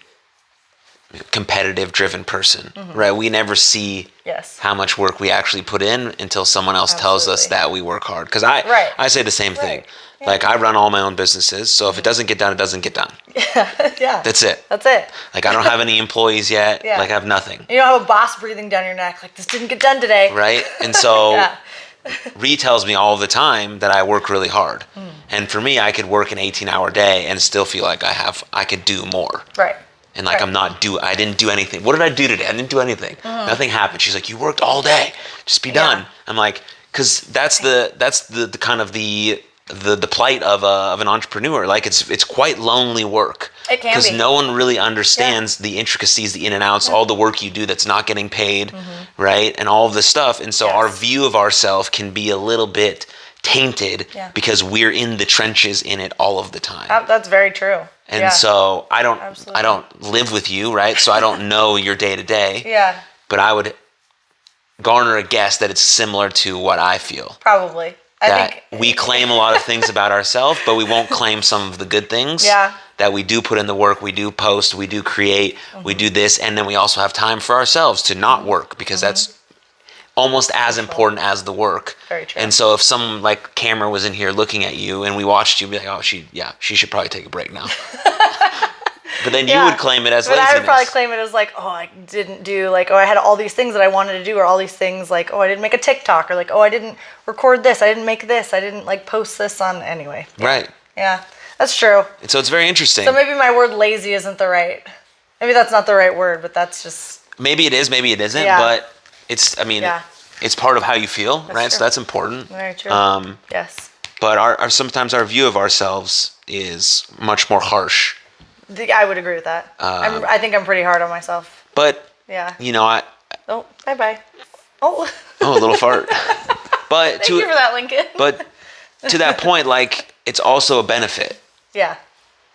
competitive driven person, right? We never see Yes. how much work we actually put in until someone else tells us Absolutely. that we work hard. Because I say the same thing. Right. Yeah. Like I run all my own businesses, so if it doesn't get done, it doesn't get done. Yeah. That's it. That's it. Like I don't have any employees yet. Yeah. Like I have nothing. You don't have a boss breathing down your neck like this didn't get done today. Right? And so Yeah. Ree tells me all the time that I work really hard. And for me, I could work an 18-hour day and still feel like I could do more. Right. And like Right. I didn't do anything. What did I do today? I didn't do anything. Nothing happened. She's like, you worked all day. Just be done. I'm like, because that's the kind of the plight of an entrepreneur. Like it's quite lonely work. It can because be. no one really understands the intricacies, the in and outs, all the work you do that's not getting paid, right? And all of this stuff. And so our view of ourselves can be a little bit tainted because we're in the trenches in it all of the time. That's very true. And so I Absolutely. don't live with you, right? So I don't know your day to day. Yeah. But I would garner a guess that it's similar to what I feel. Probably. I That think we claim a lot of things about ourselves, but we won't claim some of the good things. Yeah. That we do put in the work, we do post, we do create, we do this, and then we also have time for ourselves to not work because that's almost as important as the work. Very true. And so if some like camera was in here looking at you and we watched you, be like, oh, she should probably take a break now. But then you would claim it as but laziness. I would probably claim it as like, oh, I didn't do like, oh, I had all these things that I wanted to do, or all these things like, oh, I didn't make a TikTok, or like, oh, I didn't record this, I didn't make this, I didn't like post this on anyway. Yeah. Right. Yeah, that's true. And so it's very interesting. So maybe my word lazy isn't the right. Maybe that's not the right word, but that's just. Maybe it is, maybe it isn't. Yeah. But it's, I mean, it's part of how you feel, right? true. So that's important. Very true. Yes. But our sometimes our view of ourselves is much more harsh. I would agree with that. I think I'm pretty hard on myself. But Yeah. you know, Oh, bye. Oh. a little fart. But Thank you for that, Lincoln. But to that point, like, it's also a benefit. Yeah.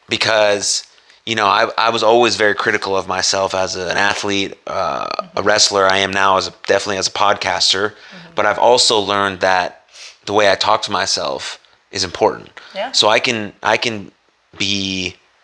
Because, you know, I was always very critical of myself as an athlete, a wrestler. I am now definitely as a podcaster. But I've also learned that the way I talk to myself is important. Yeah. So I can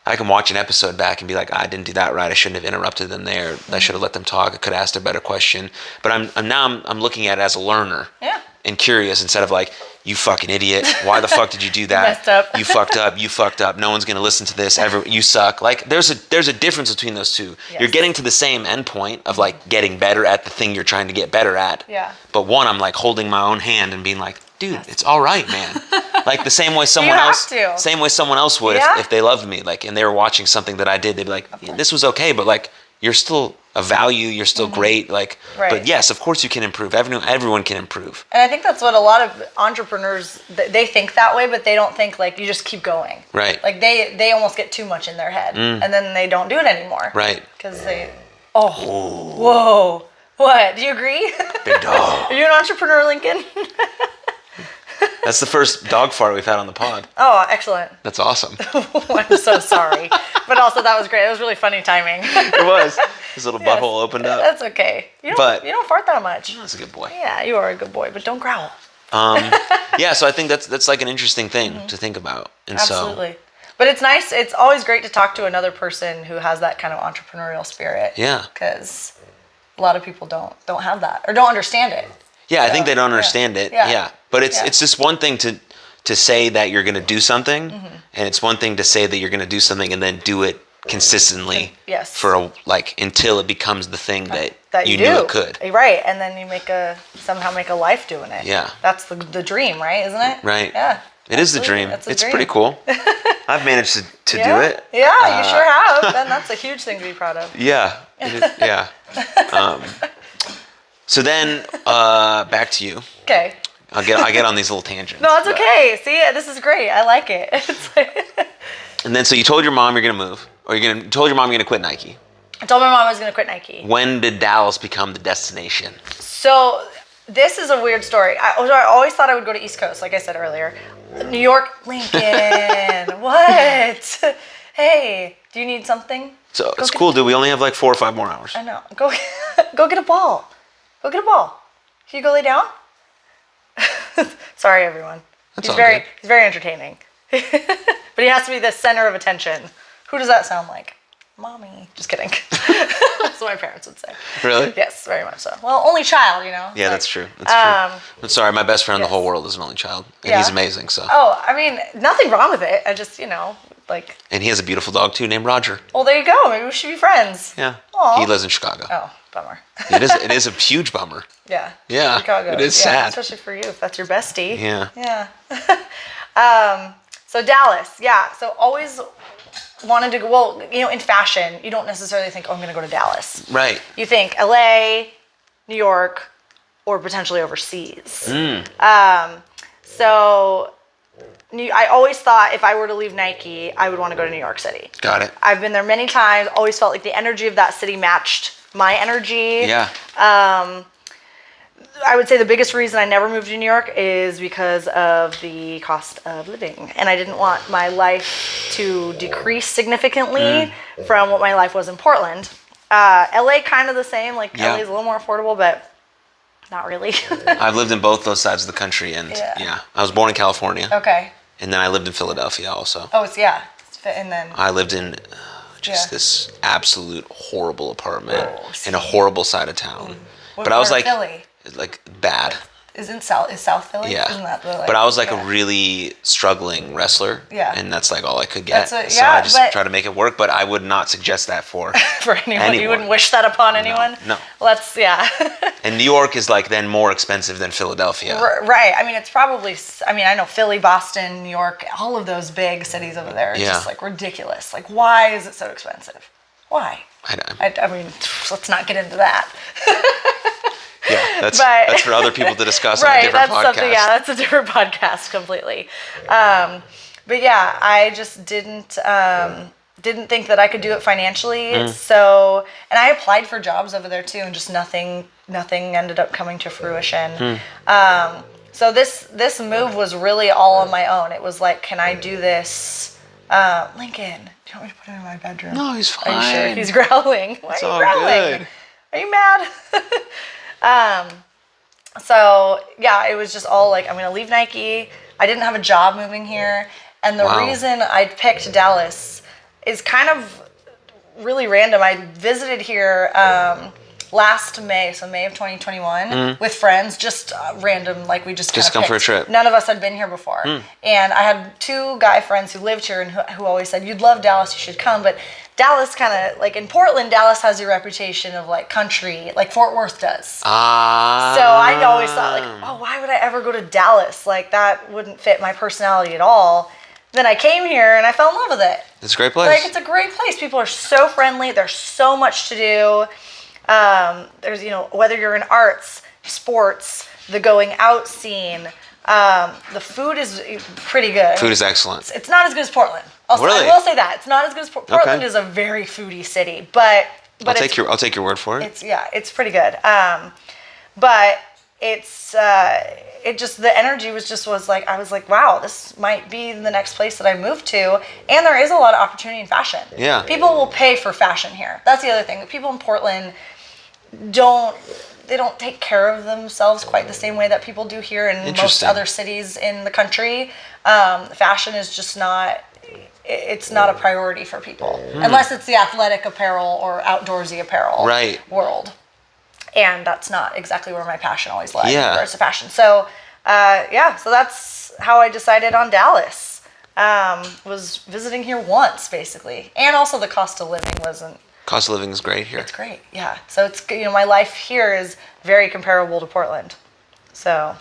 watch an episode back and be like, I didn't do that right. I shouldn't have interrupted them there. I should have let them talk. I could have asked a better question. But I'm looking at it as a learner. Yeah. And curious, instead of like, you fucking idiot. Why the fuck did you do that? Messed up. You fucked up. You fucked up. No one's going to listen to this. You suck. Like, there's a difference between those two. Yes. You're getting to the same end point of like getting better at the thing you're trying to get better at. Yeah. But one, I'm like holding my own hand and being like, dude, it's all right, man. Like the same way someone else would if they loved me. Like, and they were watching something that I did, they'd be like, yeah, this was okay, but like, you're still a value. You're still great. Like, but yes, of course you can improve. Everyone can improve. And I think that's what a lot of entrepreneurs, they think that way, but they don't think like you just keep going. Right. Like they almost get too much in their head and then they don't do it anymore. Right. Because whoa. What? Do you agree? Big dog. Are you an entrepreneur, Lincoln? That's the first dog fart we've had on the pod. Oh, excellent. That's awesome. I'm so sorry. But also that was great. It was really funny timing. It was. His little butthole opened up. That's okay. You don't fart that much. That's a good boy. Yeah, you are a good boy, but don't growl. Yeah, so I think that's like an interesting thing to think about. And Absolutely. But it's nice. It's always great to talk to another person who has that kind of entrepreneurial spirit. Yeah. Because a lot of people don't have that or don't understand it. Yeah, I think they don't understand it. Yeah. But it's just one thing to say that you're going to do something, and it's one thing to say that you're going to do something and then do it consistently for until it becomes the thing that you knew it could. Right, and then you somehow make a life doing it. Yeah. That's the dream, right? Isn't it? Right. Yeah. It is the dream. It's pretty cool. I've managed to do it. Yeah, you sure have. And that's a huge thing to be proud of. Yeah. It is, yeah. So then, back to you. Okay. I get on these little tangents. No, it's okay. See, this is great. I like it. It's like and then, so you told your mom you're gonna move, or you told your mom you're gonna quit Nike. I told my mom I was gonna quit Nike. When did Dallas become the destination? So this is a weird story. I always thought I would go to East Coast, like I said earlier. New York, Lincoln. What? Hey, do you need something? So it's cool, dude. We only have like 4 or 5 more hours. I know. Go get a ball. Go get a ball. Can you go lay down? Sorry, everyone. He's very entertaining. But he has to be the center of attention. Who does that sound like? Mommy. Just kidding. That's what my parents would say. Really? Yes, very much so. Well, only child, you know. Yeah, that's true. That's true. I'm sorry, my best friend in the whole world is an only child. And he's amazing, so. Oh, I mean, nothing wrong with it. I just, like. And he has a beautiful dog too named Roger. Well, there you go. Maybe we should be friends. Yeah. Aww. He lives in Chicago. Oh, bummer. It is a huge bummer. Yeah. Yeah. Chicago. It is sad. Especially for you if that's your bestie. Yeah. Yeah. So Dallas. Yeah. So always wanted to go. Well, in fashion, you don't necessarily think, I'm going to go to Dallas. Right. You think LA, New York, or potentially overseas. So I always thought if I were to leave Nike, I would want to go to New York City. Got it. I've been there many times. Always felt like the energy of that city matched my energy. Yeah. I would say the biggest reason I never moved to New York is because of the cost of living. And I didn't want my life to decrease significantly from what my life was in Portland. LA kind of the same. Like LA is a little more affordable, but not really. I've lived in both those sides of the country, and I was born in California. Okay. And then I lived in Philadelphia also. Oh, and then I lived in this absolute horrible apartment in a horrible side of town. What but I was like, Philly? Like bad. Is South Philly? Yeah. Isn't that but I was like a really struggling wrestler. Yeah. And that's like all I could get. So I just tried to make it work, but I would not suggest that for anyone. You wouldn't wish that upon anyone? No. And New York is like then more expensive than Philadelphia. Right. I mean, it's probably, I know Philly, Boston, New York, all of those big cities over there are just like ridiculous. Like, why is it so expensive? Why? I mean, let's not get into that. Yeah, that's for other people to discuss on a different podcast. That's a different podcast completely. But yeah, I just didn't think that I could do it financially. So, and I applied for jobs over there too, and just nothing ended up coming to fruition. So this move was really all on my own. It was like, can I do this? Lincoln, do you want me to put him in my bedroom? No, he's fine. Are you sure? He's growling. Why It's are you all growling? good. Are you mad? So yeah, it was just all like, I'm gonna leave Nike. I didn't have a job moving here, and the reason I picked Dallas is kind of really random. I visited here last May, so May of 2021, with friends, just random, like we just come picked. for a trip. None of us had been here before. And I had 2 guy friends who lived here and who always said, you'd love Dallas, you should come. But Dallas kind of, like in Portland, Dallas has a reputation of like country, like Fort Worth does. So I always thought like, oh, why would I ever go to Dallas? Like that wouldn't fit my personality at all. Then I came here and I fell in love with it. It's a great place. Like, it's a great place. People are so friendly. There's so much to do. There's, whether you're in arts, sports, the going out scene, the food is pretty good. Food is excellent. It's not as good as Portland. Really? I will say that. It's not as good as Portland. Portland is a very foodie city, but I'll take your word for it. It's pretty good. But it's it just, the energy was like, I was like, wow, this might be the next place that I move to. And there is a lot of opportunity in fashion. Yeah. People will pay for fashion here. That's the other thing. The people in Portland don't take care of themselves quite the same way that people do here in most other cities in the country. Fashion is just it's not a priority for people unless it's the athletic apparel or outdoorsy apparel world. And that's not exactly where my passion always lies, whereas the fashion. So, so that's how I decided on Dallas. Was visiting here once, basically. And also the cost of living wasn't... Cost of living is great here. It's great, yeah. So it's, my life here is very comparable to Portland. So,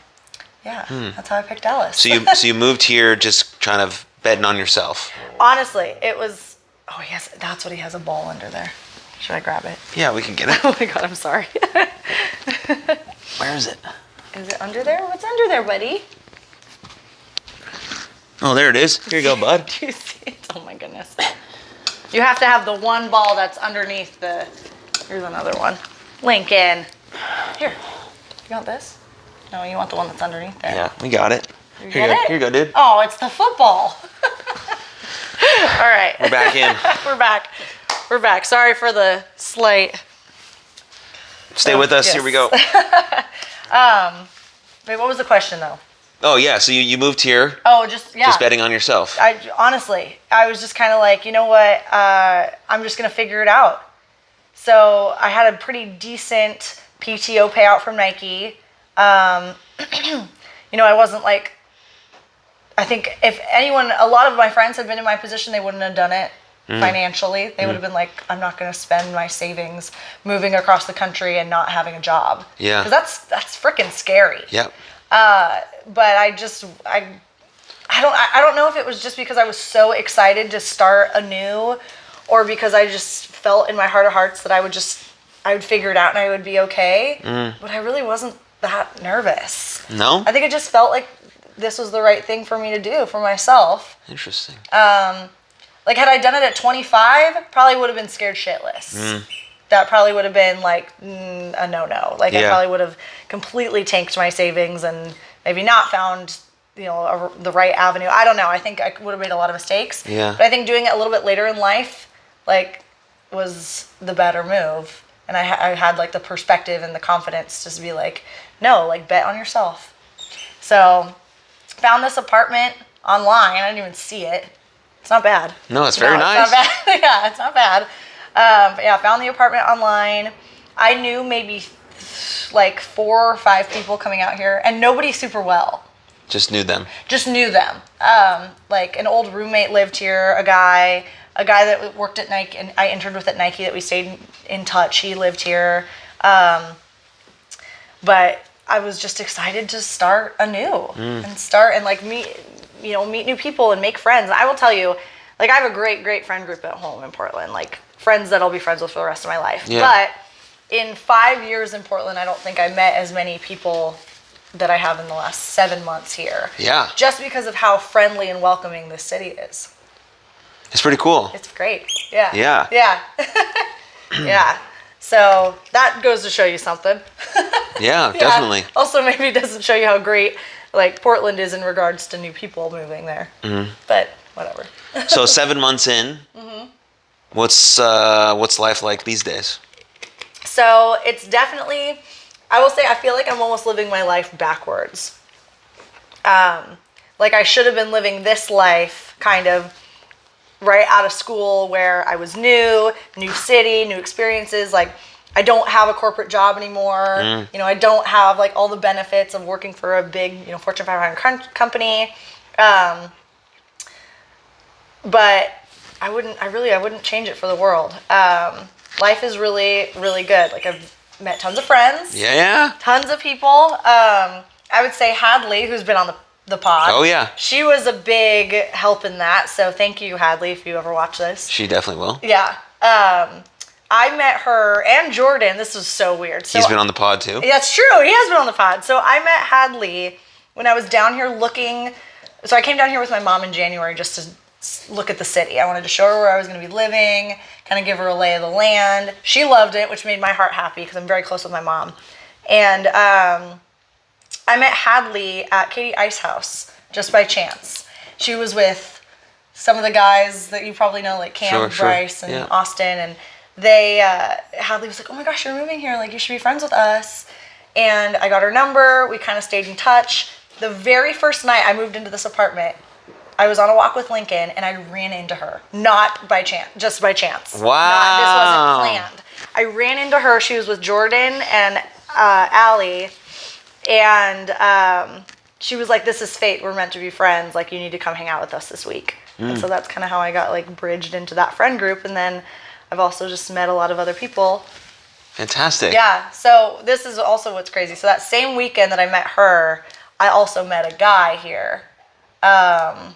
that's how I picked Dallas. So you moved here just kind of betting on yourself. Honestly, it was... Oh, yes, that's what he has, a ball under there. Should I grab it? Yeah, we can get it. Oh my God, I'm sorry. Where is it? Is it under there? What's under there, buddy? Oh, there it is. Here you go, bud. Do you see it? Oh my goodness. You have to have the one ball that's underneath the... Here's another one. Lincoln. Here. You want this? No, you want the one that's underneath there. Yeah, we got it. Here you go, dude. Oh, it's the football. All right. We're back in. We're back. Sorry for the slight. Stay with us. Yes. Here we go. Wait, what was the question though? Oh yeah, so you moved here. Oh, just betting on yourself. Honestly, I was just kind of like, you know what? I'm just gonna figure it out. So I had a pretty decent PTO payout from Nike. I wasn't like. I think if anyone, a lot of my friends had been in my position, they wouldn't have done it financially. They would have been like, I'm not going to spend my savings moving across the country and not having a job. Yeah. Because that's freaking scary. Yep. But I don't know if it was just because I was so excited to start anew, or because I just felt in my heart of hearts that I would figure it out and I would be okay. But I really wasn't that nervous. No? I think it just felt like this was the right thing for me to do for myself. Interesting. Like had I done it at 25, probably would have been scared shitless. That probably would have been like a no-no. Like I probably would have completely tanked my savings and maybe not found, the right avenue. I don't know. I think I would have made a lot of mistakes. Yeah. But I think doing it a little bit later in life, like, was the better move. And I had like the perspective and the confidence to be like, no, like bet on yourself. So found this apartment online. I didn't even see it. It's not bad. No, it's very nice. It's not bad. Yeah, it's not bad. But found the apartment online. I knew maybe like 4 or 5 people coming out here, and nobody super well. Just knew them. Like an old roommate lived here, a guy that worked at Nike, and I interned with at Nike that we stayed in touch. He lived here. But I was just excited to start anew and like meet new people and make friends. I will tell you, like I have a great friend group at home in Portland, like friends that I'll be friends with for the rest of my life. Yeah. But in 5 years in Portland, I don't think I met as many people that I have in the last 7 months here. Yeah. Just because of how friendly and welcoming this city is. It's pretty cool. It's great. Yeah. Yeah. Yeah. Yeah. So that goes to show you something. Yeah, definitely. Also, maybe it doesn't show you how great like Portland is in regards to new people moving there. But whatever. So 7 months in, what's life like these days? So it's definitely, I will say, I feel like I'm almost living my life backwards. Like I should have been living this life kind of right out of school where I was new city, new experiences. Like I don't have a corporate job anymore. You know, I don't have like all the benefits of working for a big, you know, Fortune 500 company. But I wouldn't change it for the world. Life is really, really good. Like I've met tons of friends. Yeah. Tons of people. I would say Hadley, who's been on the pod. Oh yeah. She was a big help in that. So thank you, Hadley, if you ever watch this. She definitely will. Yeah. I met her and Jordan. This was so weird. So, he's been on the pod too? That's true. He has been on the pod. So I met Hadley when I was down here looking. So I came down here with my mom in January just to look at the city. I wanted to show her where I was going to be living, kind of give her a lay of the land. She loved it, which made my heart happy because I'm very close with my mom. And I met Hadley at Katey Ice House just by chance. She was with some of the guys that you probably know, like Cam, Bryce, and Austin. And they, Hadley was like, oh my gosh, you're moving here. Like, you should be friends with us. And I got her number. We kind of stayed in touch. The very first night I moved into this apartment, I was on a walk with Lincoln and I ran into her. Not by chance, just by chance. Wow. This wasn't planned. I ran into her. She was with Jordan and Allie. And she was like, this is fate. We're meant to be friends. Like, you need to come hang out with us this week. And so that's kind of how I got like bridged into that friend group. And then I've also just met a lot of other people. Fantastic. Yeah. So this is also what's crazy. So that same weekend that I met her, I also met a guy here. And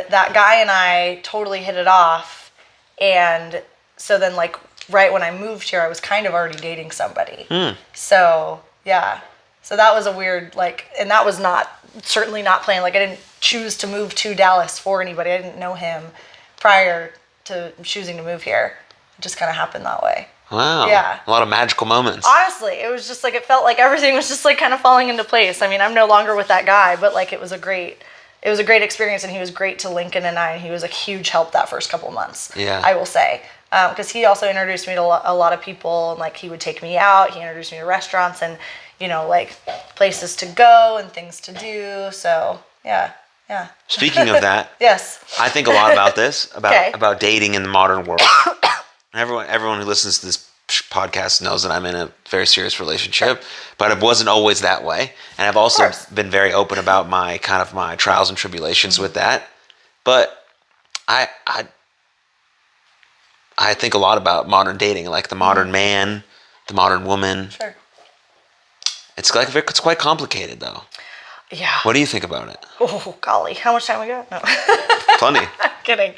that guy and I totally hit it off. And so then like right when I moved here, I was kind of already dating somebody. So yeah. So that was a weird, like, and that was certainly not planned. Like I didn't choose to move to Dallas for anybody. I didn't know him prior to choosing to move here. It just kind of happened that way. Wow. Yeah. A lot of magical moments. Honestly, it was just like, it felt like everything was just like kind of falling into place. I mean, I'm no longer with that guy, but like it was a great experience, and he was great to Lincoln and I, and he was a huge help that first couple months. Yeah. I will say. Because he also introduced me to a lot of people, and like he would take me out. He introduced me to restaurants and, you know, like places to go and things to do. So yeah. Speaking of that, yes, I think a lot about this, about dating in the modern world. Everyone who listens to this podcast knows that I'm in a very serious relationship, but it wasn't always that way. And I've also been very open about my trials and tribulations with that. But I think a lot about modern dating, like the modern man, the modern woman. Sure. It's quite complicated though. Yeah. What do you think about it? Oh golly, how much time we got? No. Plenty. I'm kidding.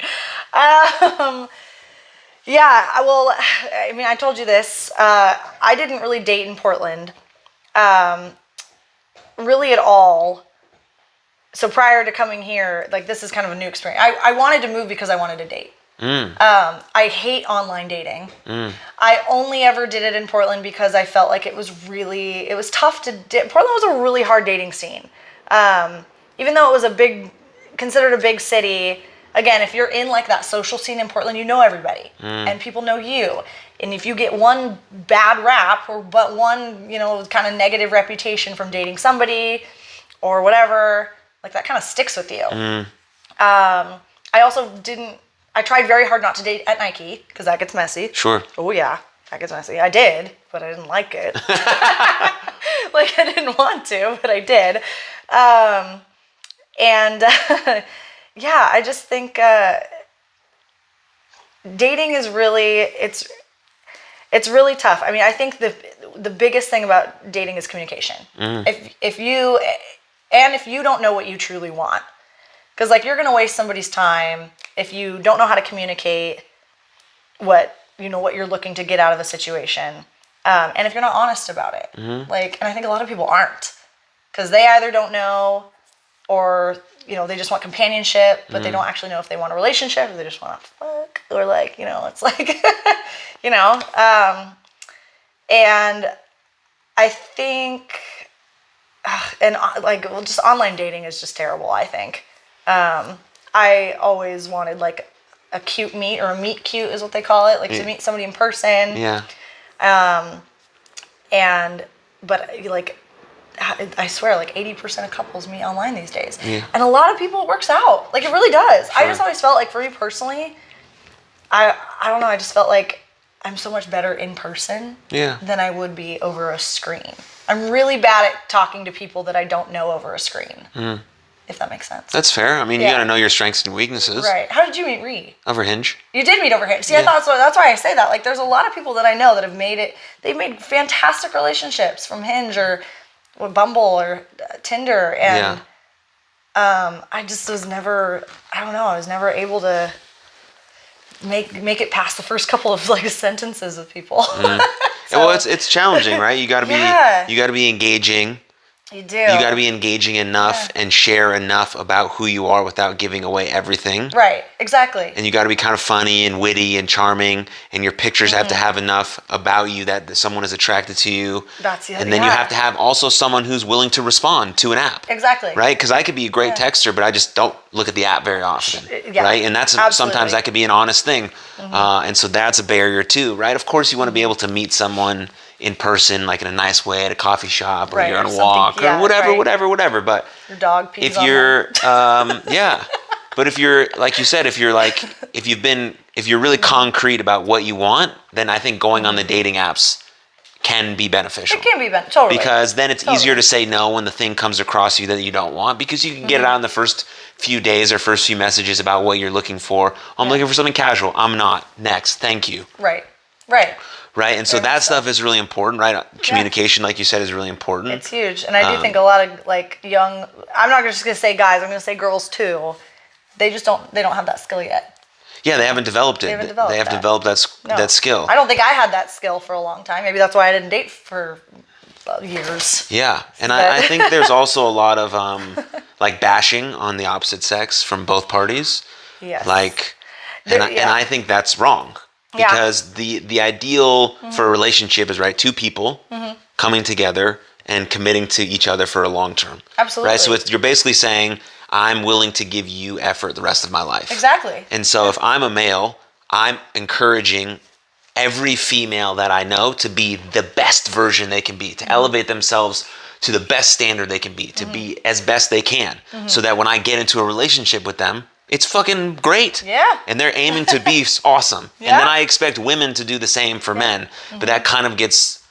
Yeah, well, I mean, I told you this. I didn't really date in Portland, really at all. So prior to coming here, like this is kind of a new experience. I wanted to move because I wanted to date. I hate online dating. I only ever did it in Portland because I felt like it was tough to Portland was a really hard dating scene. Even though it was considered a big city, again, if you're in like that social scene in Portland, you know everybody and people know you. And if you get one bad rap but one, you know, kind of negative reputation from dating somebody or whatever, like that kind of sticks with you. I tried very hard not to date at Nike because that gets messy. Sure. Oh yeah, that gets messy. I did, but I didn't like it. Like I didn't want to, but I did. Yeah, I just think dating is it's really tough. I mean, I think the biggest thing about dating is communication. If you don't know what you truly want, because like you're gonna waste somebody's time if you don't know how to communicate what you're looking to get out of a situation, and if you're not honest about it. Like, and I think a lot of people aren't, because they either don't know, or you know, they just want companionship, but they don't actually know if they want a relationship, or they just want to fuck, or like, you know, it's like, you know, and I think and like, well, just online dating is just terrible, I think. I always wanted like a cute meet, or a meet cute is what they call it, like to meet somebody in person. Yeah. But like, I swear, like 80% of couples meet online these days. Yeah. And a lot of people, it works out. Like, it really does. Sure. I just always felt like, for me personally, I don't know, I just felt like I'm so much better in person than I would be over a screen. I'm really bad at talking to people that I don't know over a screen. If that makes sense. That's fair. I mean, you got to know your strengths and weaknesses. Right. How did you meet Ree? Over Hinge. You did meet over Hinge. See, I thought so. That's why I say that. Like, there's a lot of people that I know that have made it. They've made fantastic relationships from Hinge or Bumble or Tinder, and I just was never. I don't know. I was never able to make it past the first couple of like sentences with people. So, well, it's challenging, right? You got to be engaging. You do. You got to be engaging enough and share enough about who you are without giving away everything. Right, exactly. And you got to be kind of funny and witty and charming, and your pictures have to have enough about you that someone is attracted to you. That's the other. And then you have to have also someone who's willing to respond to an app. Exactly. Right? Because I could be a great texter, but I just don't look at the app very often. Right? And that's sometimes that could be an honest thing. And so that's a barrier too, right? Of course, you want to be able to meet someone in person, like in a nice way at a coffee shop, or you're on a walk, or whatever. But your dog pees if you're, but if you're, like you said, if you're really concrete about what you want, then I think going on the dating apps can be beneficial. It can be totally. Because then it's easier to say no when the thing comes across you that you don't want, because you can get it out in the first few days or first few messages about what you're looking for. I'm looking for something casual. I'm not. Next. Thank you. Right. Right, and so that stuff is really important, right? Communication, like you said, is really important. It's huge, and I do think a lot of like young. I'm not just gonna say guys. I'm gonna say girls too. They just don't. They don't have that skill yet. Yeah, they haven't developed it. They have developed that skill. I don't think I had that skill for a long time. Maybe that's why I didn't date for years. Yeah, and I think there's also a lot of like bashing on the opposite sex from both parties. Yes. Like, and I think that's wrong. Because the ideal for a relationship is, right, two people coming together and committing to each other for a long term. Absolutely. Right? So you're basically saying, I'm willing to give you effort the rest of my life. Exactly. And so if I'm a male, I'm encouraging every female that I know to be the best version they can be, to elevate themselves to the best standard they can be, to be as best they can, so that when I get into a relationship with them, it's fucking great. Yeah. And they're aiming to be awesome. And then I expect women to do the same for men. But that kind of gets,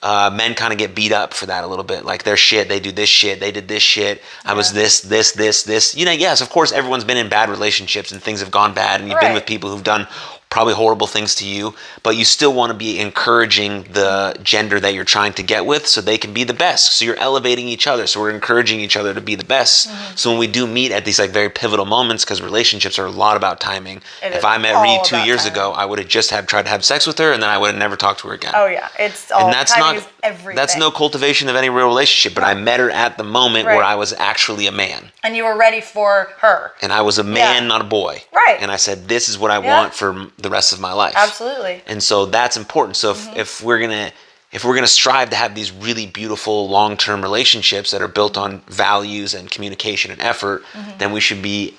men kind of get beat up for that a little bit. Like, they're shit, they do this shit, they did this shit. I was this. You know, yes, of course, everyone's been in bad relationships and things have gone bad. And you've been with people who've done probably horrible things to you, but you still want to be encouraging the gender that you're trying to get with so they can be the best. So you're elevating each other. So we're encouraging each other to be the best. So when we do meet at these like very pivotal moments, because relationships are a lot about timing. If I met Reed 2 years ago, I would have just tried to have sex with her, and then I would have never talked to her again. Oh yeah, it's all. And that's timing is everything. That's no cultivation of any real relationship. But I met her at the moment where I was actually a man. And you were ready for her. And I was a man, not a boy. Right. And I said, this is what I want for the rest of my life. Absolutely. And so that's important. So if we're gonna strive to have these really beautiful long-term relationships that are built on values and communication and effort, then we should be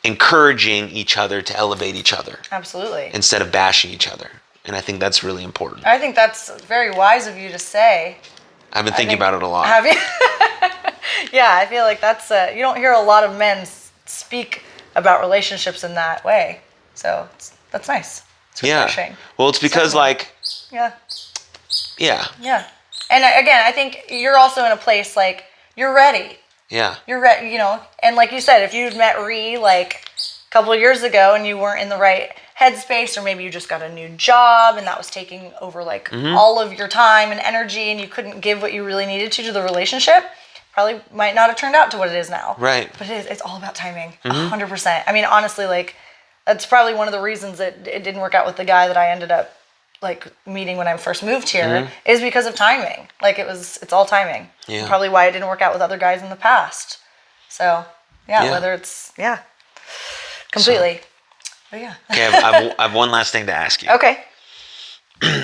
encouraging each other to elevate each other. Absolutely. Instead of bashing each other. And I think that's really important. I think that's very wise of you to say. I've been thinking about it a lot. Have you? Yeah, I feel like that's you don't hear a lot of men speak about relationships in that way. So that's nice. It's refreshing. Well, it's because Yeah. And again, I think you're also in a place like you're ready. Yeah. You're ready, you know. And like you said, if you'd met Ree like a couple of years ago and you weren't in the right headspace, or maybe you just got a new job and that was taking over like all of your time and energy, and you couldn't give what you really needed to the relationship, probably might not have turned out to what it is now. Right. But it's all about timing. 100%. I mean, honestly, like, that's probably one of the reasons that it didn't work out with the guy that I ended up like meeting when I first moved here, is because of timing. Like, it's all timing. Yeah. Probably why it didn't work out with other guys in the past. So whether it's completely. But yeah. Okay, I have one last thing to ask you. Okay.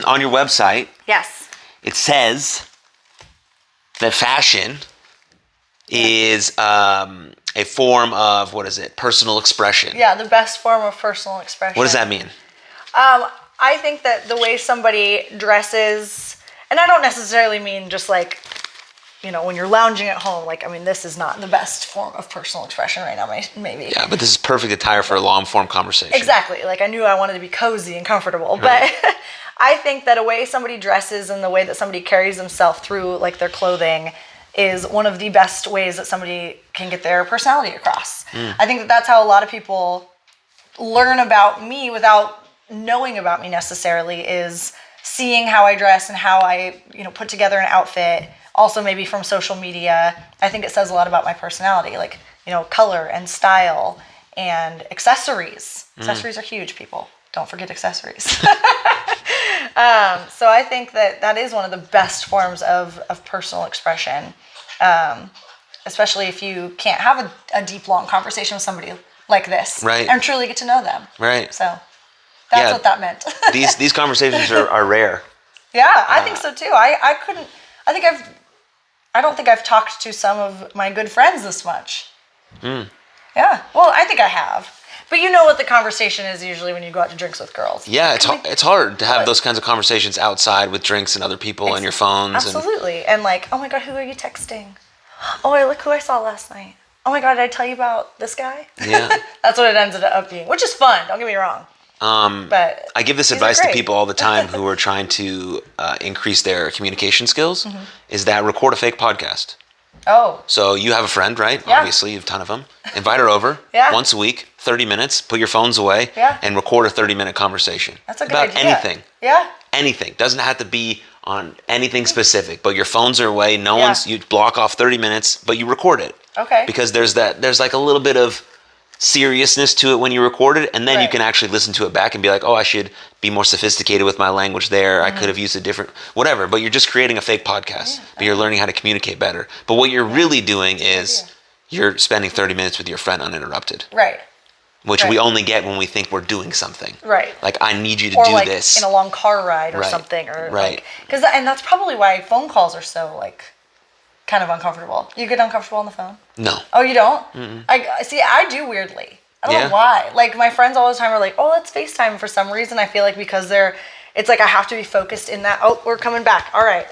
On your website, Yes. it says that fashion is a form of, what is it? Personal expression. Yeah, the best form of personal expression. What does that mean? I think that the way somebody dresses, and I don't necessarily mean just like, when you're lounging at home, like, this is not the best form of personal expression right now, maybe. Yeah, but this is perfect attire for a long-form conversation. Exactly. Like, I knew I wanted to be cozy and comfortable, but I think that a way somebody dresses and the way that somebody carries themselves through, like, their clothing is one of the best ways that somebody can get their personality across. I think that that's how a lot of people learn about me without knowing about me necessarily, is seeing how I dress and how I, put together an outfit. Also maybe from social media. I think it says a lot about my personality, like, color and style and accessories. Accessories are huge, people. Don't forget accessories. So I think that is one of the best forms of personal expression, especially if you can't have a deep, long conversation with somebody like this, right, and truly get to know them. Right. So that's what that meant. these conversations are rare. Yeah, I think so too. I don't think I've talked to some of my good friends this much. Yeah. Well, I think I have. But you know what the conversation is usually when you go out to drinks with girls. Yeah, it's hard to have those kinds of conversations outside with drinks and other people and your phones. Absolutely. And like, oh my God, who are you texting? Oh, look who I saw last night. Oh my God, did I tell you about this guy? Yeah. That's what it ended up being, which is fun. Don't get me wrong. But I give this advice to people all the time who are trying to increase their communication skills, is that record a fake podcast. Oh. So you have a friend, right? Yeah. Obviously, you have a ton of them. Invite her over once a week, 30 minutes, put your phones away, and record a 30-minute conversation. That's a good about idea. anything. Yeah. Anything. Doesn't have to be on anything specific, but your phones are away. You block off 30 minutes, but you record it. Okay. Because there's like a little bit of seriousness to it when you record it, and then you can actually listen to it back and be like, oh, I should be more sophisticated with my language there. I could have used a different whatever, but you're just creating a fake podcast, but you're learning how to communicate better. But what you're really doing is you're spending 30 minutes with your friend uninterrupted. Right. Which we only get when we think we're doing something. Right. Like, I need you to or do like this. in a long car ride or something. Or right. And that's probably why phone calls are so like kind of uncomfortable. You get uncomfortable on the phone? No. Oh, you don't? Mm-mm. I do weirdly. I don't know why. Like, my friends all the time are like, oh, let's FaceTime for some reason. I feel like because it's like I have to be focused in that. Oh, we're coming back. All right.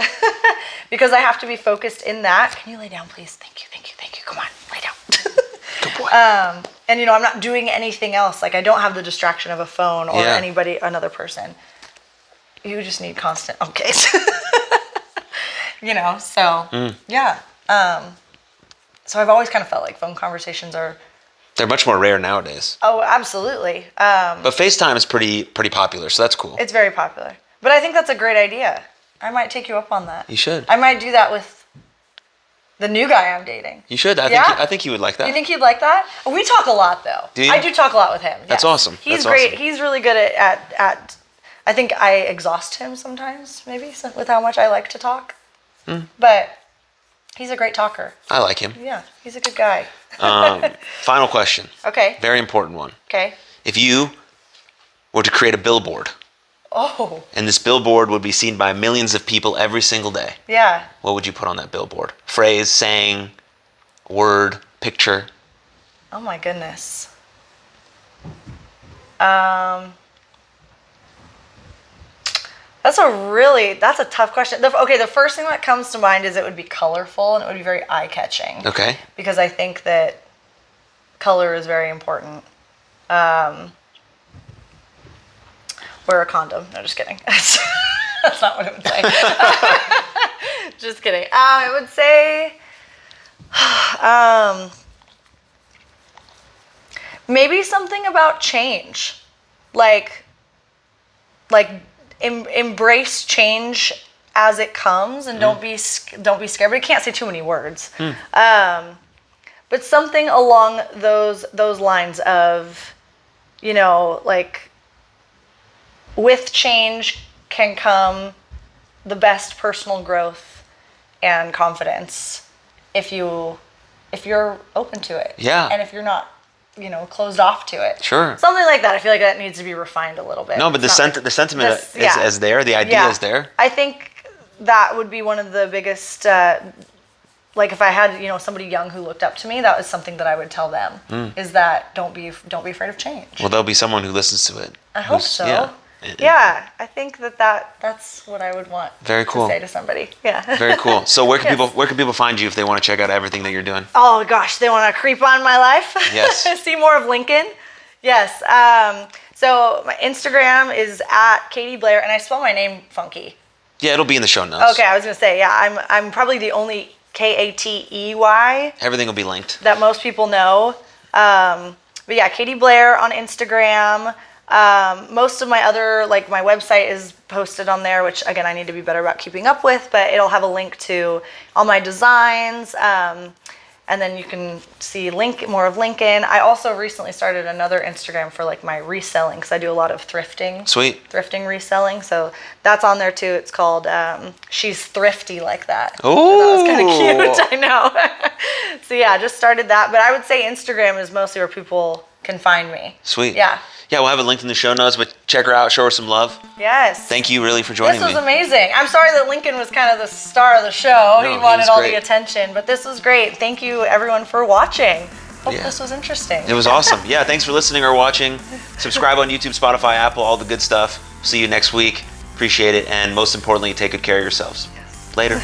Because I have to be focused in that. Can you lay down, please? Thank you. Come on, lay down. Good boy. And, I'm not doing anything else. Like, I don't have the distraction of a phone or another person. You just need constant okays. So, yeah. So I've always kind of felt like phone conversations they're much more rare nowadays. Oh, absolutely. But FaceTime is pretty popular, so that's cool. It's very popular. But I think that's a great idea. I might take you up on that. You should. I might do that with the new guy I'm dating. You should. I think he would like that. You think he'd like that? We talk a lot, though. Do you? I do talk a lot with him. That's awesome. He's great. Awesome. He's really good at I think I exhaust him sometimes, maybe, with how much I like to talk. But he's a great talker. I like him. Yeah, he's a good guy. Final question. Okay. Very important one. Okay. If you were to create a billboard. Oh. And this billboard would be seen by millions of people every single day. Yeah. What would you put on that billboard? Phrase, saying, word, picture? Oh my goodness. That's a tough question. The first thing that comes to mind is it would be colorful and it would be very eye-catching. Okay. Because I think that color is very important. Wear a condom. No, just kidding. That's not what it would say. Just kidding. It would say, maybe something about change, like embrace change as it comes, and don't be scared. But I can't say too many words. But something along those lines of, like, with change can come the best personal growth and confidence if you're open to it. Yeah. And if you're not, closed off to it. Sure. Something like that. I feel like that needs to be refined a little bit. No, but the sentiment is there. The idea is there. I think that would be one of the biggest like if I had, somebody young who looked up to me, that was something that I would tell them is that don't be afraid of change. Well, there'll be someone who listens to it. I hope so. Yeah. I think that's what I would want Very cool. to say to somebody. Yeah. Very cool. So where can people find you if they want to check out everything that you're doing? Oh gosh, they want to creep on my life? Yes. See more of Lincoln? Yes. So my Instagram is at Katey Blaire, and I spell my name funky. Yeah, it'll be in the show notes. Okay, I was gonna say, yeah, I'm probably the only Katey Everything will be linked. that most people know. But yeah, Katey Blaire on Instagram. Most of my other, like my website is posted on there, which again, I need to be better about keeping up with, but it'll have a link to all my designs. And then you can see more of Lincoln. I also recently started another Instagram for like my reselling, because I do a lot of thrifting. Sweet. Thrifting reselling. So that's on there too. It's called She's Thrifty Like That. Oh. So that was kind of cute, I know. So yeah, just started that. But I would say Instagram is mostly where people can find me. Sweet. Yeah. Yeah, we'll have it linked in the show notes, but check her out, show her some love. Yes. Thank you really for joining me. This was amazing. I'm sorry that Lincoln was kind of the star of the show. No, he wanted all great. the attention, but this was great. Thank you everyone for watching. Hope this was interesting. It was awesome. Yeah, thanks for listening or watching. Subscribe on YouTube, Spotify, Apple, all the good stuff. See you next week. Appreciate it. And most importantly, take good care of yourselves. Yes. Later.